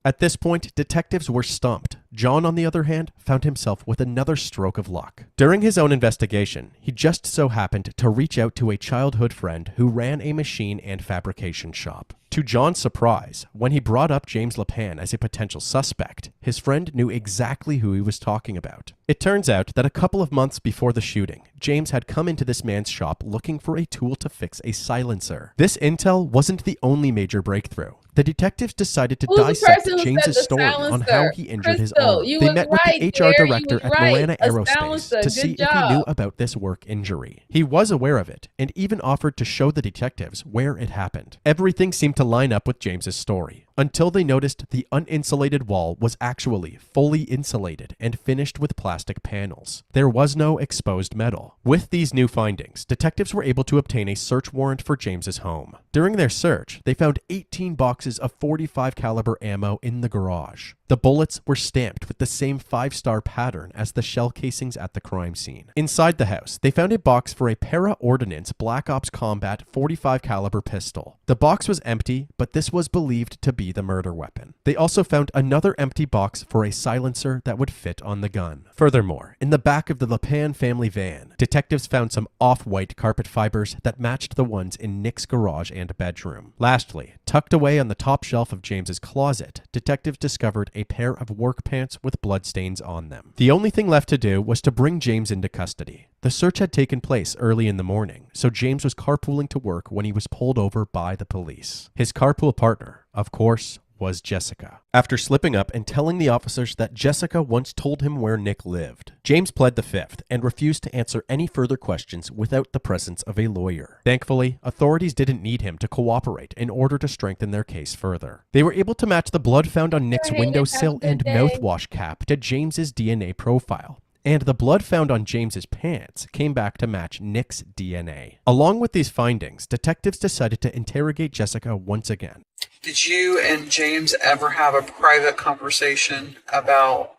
At this point, detectives were stumped. John, on the other hand, found himself with another stroke of luck. During his own investigation, he just so happened to reach out to a childhood friend who ran a machine and fabrication shop. To John's surprise, when he brought up James Lapan as a potential suspect, his friend knew exactly who he was talking about. It turns out that a couple of months before the shooting, James had come into this man's shop looking for a tool to fix a silencer. This intel wasn't the only major breakthrough. The detectives decided to dissect James's story on how he injured his arm. They met with the HR director at Marana Aerospace to see if he knew about this work injury. He was aware of it and even offered to show the detectives where it happened. Everything seemed to line up with James's story, until they noticed the uninsulated wall was actually fully insulated and finished with plastic panels. There was no exposed metal. With these new findings, detectives were able to obtain a search warrant for James's home. During their search, they found 18 boxes of .45 caliber ammo in the garage. The bullets were stamped with the same 5-star pattern as the shell casings at the crime scene. Inside the house, they found a box for a Para-Ordnance Black Ops Combat .45 caliber pistol. The box was empty, but this was believed to be the murder weapon. They also found another empty box for a silencer that would fit on the gun. Furthermore, in the back of the Lapan family van, detectives found some off-white carpet fibers that matched the ones in Nick's garage and bedroom. Lastly, tucked away on the top shelf of James's closet, detectives discovered a pair of work pants with bloodstains on them. The only thing left to do was to bring James into custody. The search had taken place early in the morning, so James was carpooling to work when he was pulled over by the police. His carpool partner, of course, was Jessica. After slipping up and telling the officers that Jessica once told him where Nick lived, James pled the fifth and refused to answer any further questions without the presence of a lawyer. Thankfully, authorities didn't need him to cooperate in order to strengthen their case further. They were able to match the blood found on Nick's windowsill and mouthwash cap to James's DNA profile, and the blood found on James's pants came back to match Nick's DNA. Along with these findings, detectives decided to interrogate Jessica once again. Did you and James ever have a private conversation about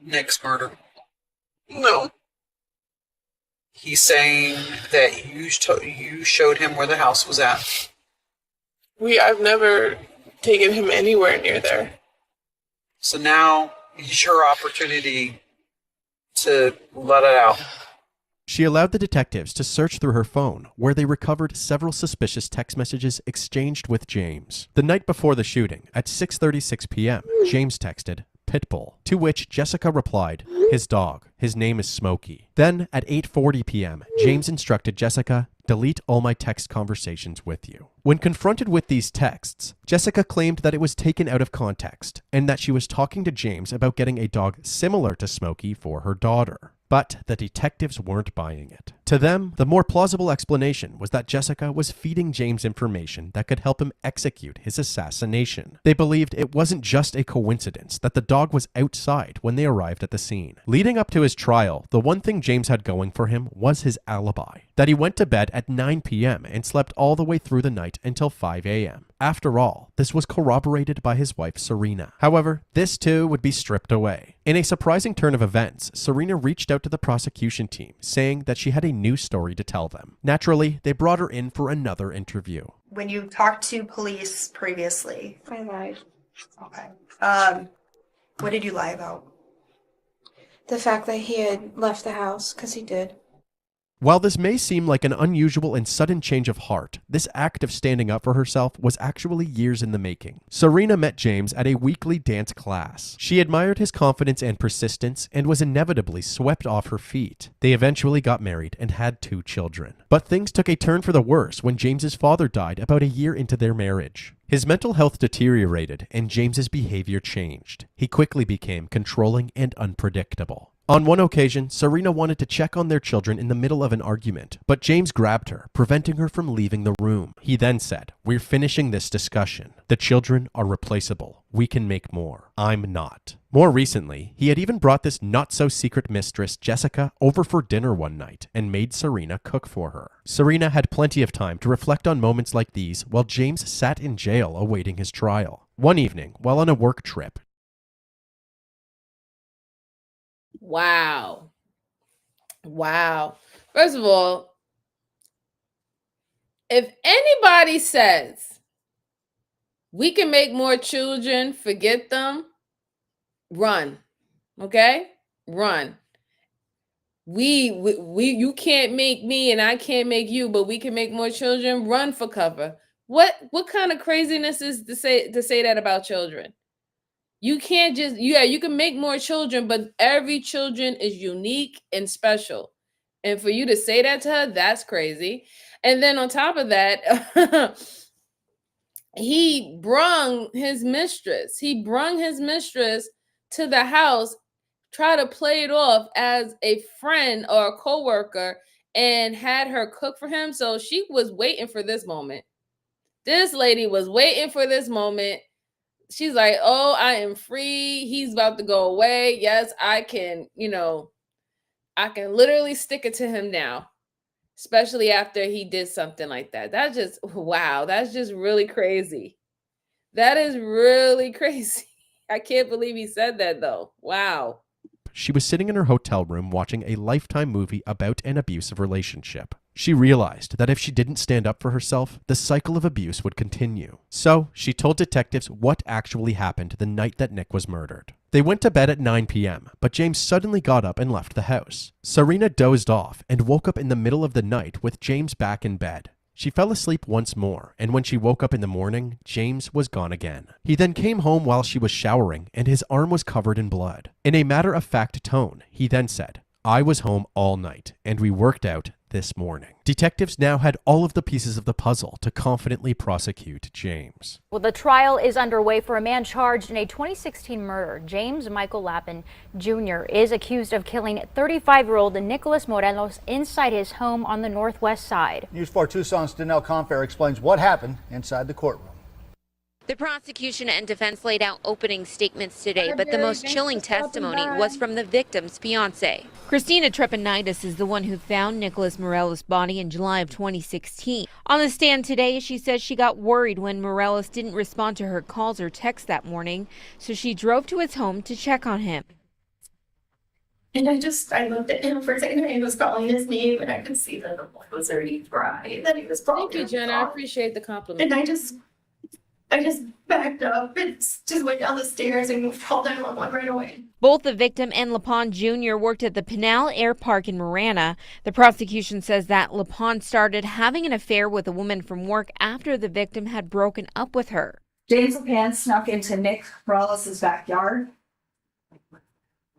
Nick's murder? No. He's saying that you showed him where the house was at. I've never taken him anywhere near there. So now it's your opportunity to let it out. She allowed the detectives to search through her phone, where they recovered several suspicious text messages exchanged with James. The night before the shooting, at 6:36 p.m., James texted, "Pitbull," to which Jessica replied, "His dog. His name is Smokey." Then, at 8:40 p.m., James instructed Jessica, "Delete all my text conversations with you." When confronted with these texts, Jessica claimed that it was taken out of context and that she was talking to James about getting a dog similar to Smokey for her daughter. But the detectives weren't buying it. To them, the more plausible explanation was that Jessica was feeding James information that could help him execute his assassination. They believed it wasn't just a coincidence that the dog was outside when they arrived at the scene. Leading up to his trial, the one thing James had going for him was his alibi, that he went to bed at 9 p.m. and slept all the way through the night until 5 a.m. After all, this was corroborated by his wife Serena. However, this too would be stripped away. In a surprising turn of events, Serena reached out to the prosecution team, saying that she had a new story to tell them. Naturally, they brought her in for another interview. When you talked to police previously, I lied. okay. What did you lie about? The fact that he had left the house, because he did. While this may seem like an unusual and sudden change of heart, this act of standing up for herself was actually years in the making. Serena met James at a weekly dance class. She admired his confidence and persistence and was inevitably swept off her feet. They eventually got married and had 2 children. But things took a turn for the worse when James's father died about a year into their marriage. His mental health deteriorated and James's behavior changed. He quickly became controlling and unpredictable. On one occasion, Serena wanted to check on their children in the middle of an argument, but James grabbed her, preventing her from leaving the room. He then said, "We're finishing this discussion. The children are replaceable. We can make more. I'm not." More recently, he had even brought this not-so-secret mistress, Jessica, over for dinner one night and made Serena cook for her. Serena had plenty of time to reflect on moments like these while James sat in jail awaiting his trial. One evening, while on a work trip, Wow. First of all, if anybody says we can make more children, forget them, run. Okay? Run. We you can't make me and I can't make you, but we can make more children, run for cover. What kind of craziness is to say that about children? You can't just, you can make more children, but every children is unique and special. And for you to say that to her, that's crazy. And then on top of that, he brung his mistress to the house, try to play it off as a friend or a coworker, and had her cook for him. So she was waiting for this moment. This lady was waiting for this moment. She's like, "Oh, I am free. He's about to go away. Yes, I can, I can literally stick it to him now." Especially after he did something like that. That's just, wow. That's just really crazy. That is really crazy. I can't believe he said that though. Wow. she was sitting in her hotel room watching a Lifetime movie about an abusive relationship. She realized that if she didn't stand up for herself, the cycle of abuse would continue. So she told detectives what actually happened the night that Nick was murdered. They went to bed at 9 p.m., but James suddenly got up and left the house. Serena dozed off and woke up in the middle of the night with James back in bed. She fell asleep once more, and when she woke up in the morning, James was gone again. He then came home while she was showering, and his arm was covered in blood. In a matter-of-fact tone, he then said, "I was home all night, and we worked out this morning." Detectives now had all of the pieces of the puzzle to confidently prosecute James. Well, the trial is underway for a man charged in a 2016 murder. James Michael Lappin Jr. is accused of killing 35-year-old Nicholas Morelos inside his home on the northwest side. News 4 Tucson's Danelle Confair explains what happened inside the courtroom. The prosecution and defense laid out opening statements today, but the most chilling testimony was from the victim's fiance. Christina Trepanitis is the one who found Nicholas Morelos' body in July of 2016. On the stand today, she says she got worried when Morelos didn't respond to her calls or texts that morning, so she drove to his home to check on him. And I looked at him for a second and he was calling his name and I could see that the blood was already dry, that he was probably. Thank you, Jen. I appreciate the compliment. And I just backed up and just went down the stairs and called 911 right away. Both the victim and LaPon Jr. worked at the Pinal Air Park in Marana. The prosecution says that LaPon started having an affair with a woman from work after the victim had broken up with her. James LaPan snuck into Nick Melos' backyard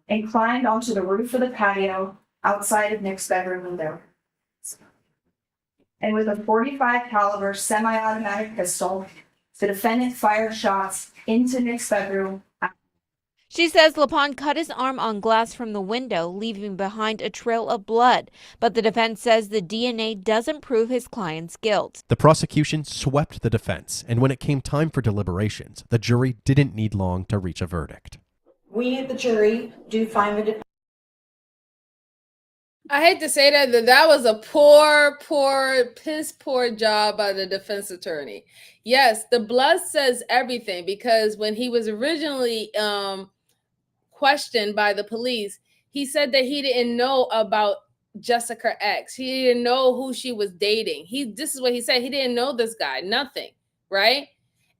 and climbed onto the roof of the patio outside of Nick's bedroom window. And with a .45 caliber semi-automatic pistol, the defendant fired shots into Nick's bedroom. She says LaPon cut his arm on glass from the window, leaving behind a trail of blood. But the defense says the DNA doesn't prove his client's guilt. The prosecution swept the defense, and when it came time for deliberations, the jury didn't need long to reach a verdict. We, the jury, do find the I hate to say that was a piss poor job by the defense attorney. Yes, the blood says everything, because when he was originally questioned by the police, he said that he didn't know about Jessica X. He didn't know who she was dating. This is what he said. He didn't know this guy, nothing, right?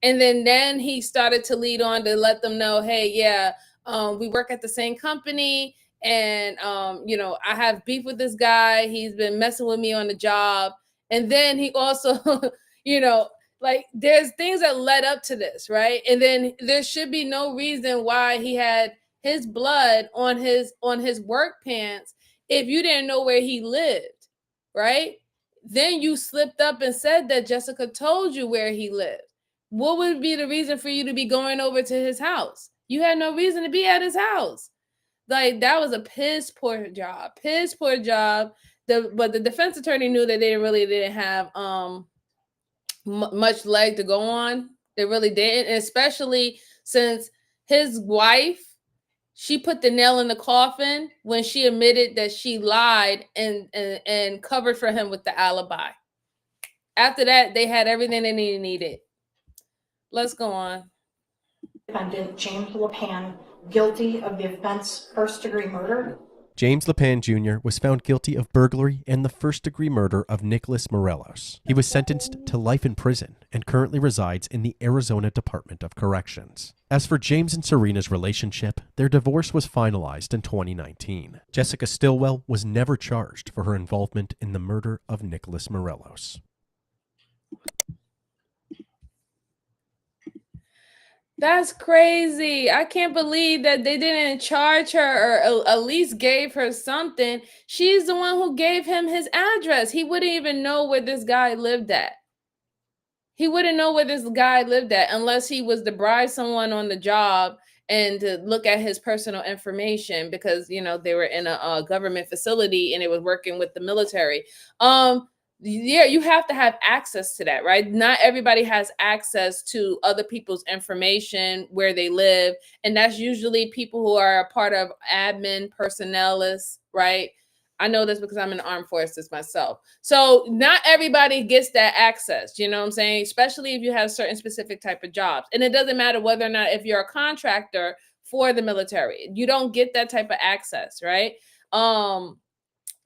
And then he started to lead on to let them know, hey, yeah, we work at the same company. And, I have beef with this guy. He's been messing with me on the job. And then he also, there's things that led up to this, right? And then there should be no reason why he had his blood on his work pants if you didn't know where he lived, right? Then you slipped up and said that Jessica told you where he lived. What would be the reason for you to be going over to his house? You had no reason to be at his house. That was a piss poor job. But the defense attorney knew that they really didn't have much leg to go on. They really didn't, and especially since his wife, she put the nail in the coffin when she admitted that she lied and covered for him with the alibi. After that, they had everything they needed. Let's go on. defendant, James LaPan, guilty of the offense first-degree murder. James LaPan Jr. was found guilty of burglary and the first-degree murder of Nicholas Morelos. He was sentenced to life in prison and currently resides in the Arizona Department of Corrections. As for James and Serena's relationship, their divorce was finalized in 2019. Jessica Stilwell was never charged for her involvement in the murder of Nicholas Morelos. That's crazy. I can't believe that they didn't charge her or at least gave her something. She's the one who gave him his address. He wouldn't even know where this guy lived at. He wouldn't know where this guy lived at unless he was to bribe someone on the job and to look at his personal information because, they were in a government facility and it was working with the military. Yeah, you have to have access to that, right? Not everybody has access to other people's information, where they live. And that's usually people who are a part of admin personnelists, right? I know this because I'm in the armed forces myself. So not everybody gets that access, you know what I'm saying? Especially if you have certain specific type of jobs. And it doesn't matter whether or not if you're a contractor for the military, you don't get that type of access, right?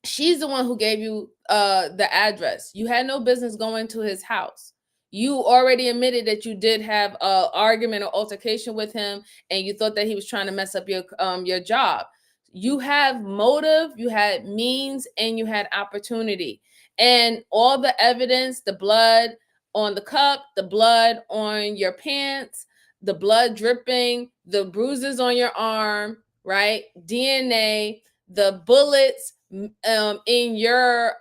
She's the one who gave you the address. You had no business going to his house. You already admitted that you did have an argument or altercation with him, and you thought that he was trying to mess up your job. You have motive, you had means, and you had opportunity. And all the evidence, the blood on the cup, the blood on your pants, the blood dripping, the bruises on your arm, right? DNA, the bullets in your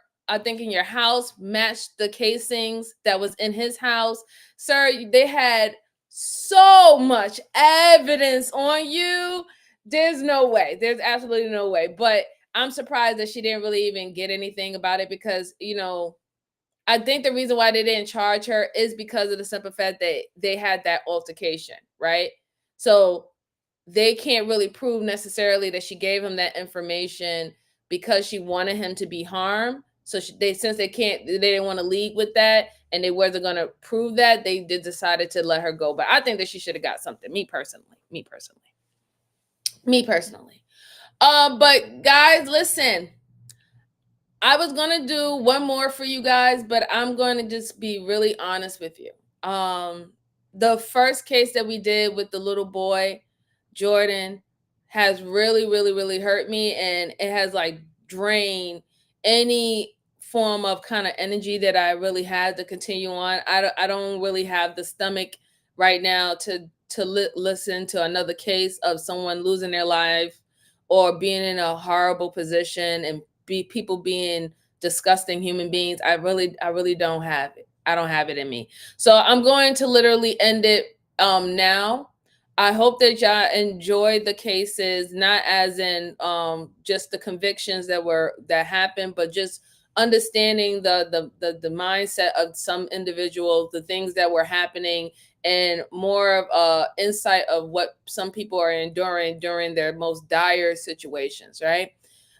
house matched the casings that was in his house. Sir, they had so much evidence on you. There's no way. There's absolutely no way. But I'm surprised that she didn't really even get anything about it because, I think the reason why they didn't charge her is because of the simple fact that they had that altercation, right? So they can't really prove necessarily that she gave him that information because she wanted him to be harmed. So they didn't want to lead with that, and they wasn't going to prove that, they decided to let her go. But I think that she should have got something. Me personally. But guys, listen. I was going to do one more for you guys, but I'm going to just be really honest with you. the first case that we did with the little boy, Jordan, has really, really, really hurt me, and it has like drained any form of kind of energy that I really had to continue on. I don't really have the stomach right now to listen to another case of someone losing their life or being in a horrible position and people being disgusting human beings. I really don't have it. I don't have it in me. So I'm going to literally end it now. I hope that y'all enjoyed the cases, not as in just the convictions that happened, but just understanding the mindset of some individuals, the things that were happening, and more of insight of what some people are enduring during their most dire situations, right?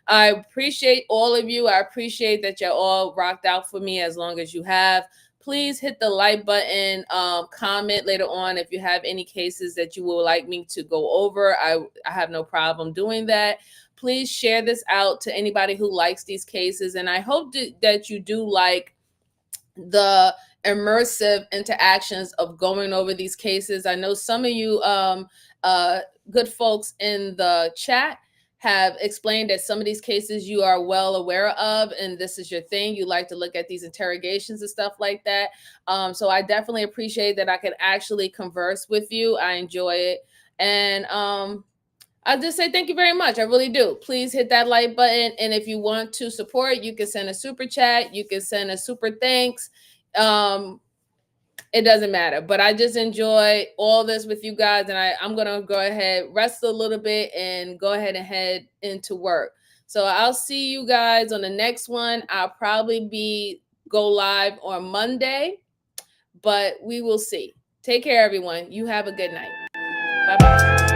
I appreciate all of you. I appreciate that y'all all rocked out for me as long as you have. Please hit the like button, comment later on if you have any cases that you would like me to go over. I have no problem doing that. Please share this out to anybody who likes these cases. And I hope that you do like the immersive interactions of going over these cases. I know some of you good folks in the chat have explained that some of these cases you are well aware of, and this is your thing. You like to look at these interrogations and stuff like that. So I definitely appreciate that I can actually converse with you. I enjoy it. And I'll just say thank you very much. I really do. Please hit that like button. And if you want to support, you can send a super chat. You can send a super thanks. It doesn't matter. But I just enjoy all this with you guys. And I'm going to go ahead, rest a little bit, and go ahead and head into work. So I'll see you guys on the next one. I'll probably go live on Monday, but we will see. Take care, everyone. You have a good night. Bye-bye.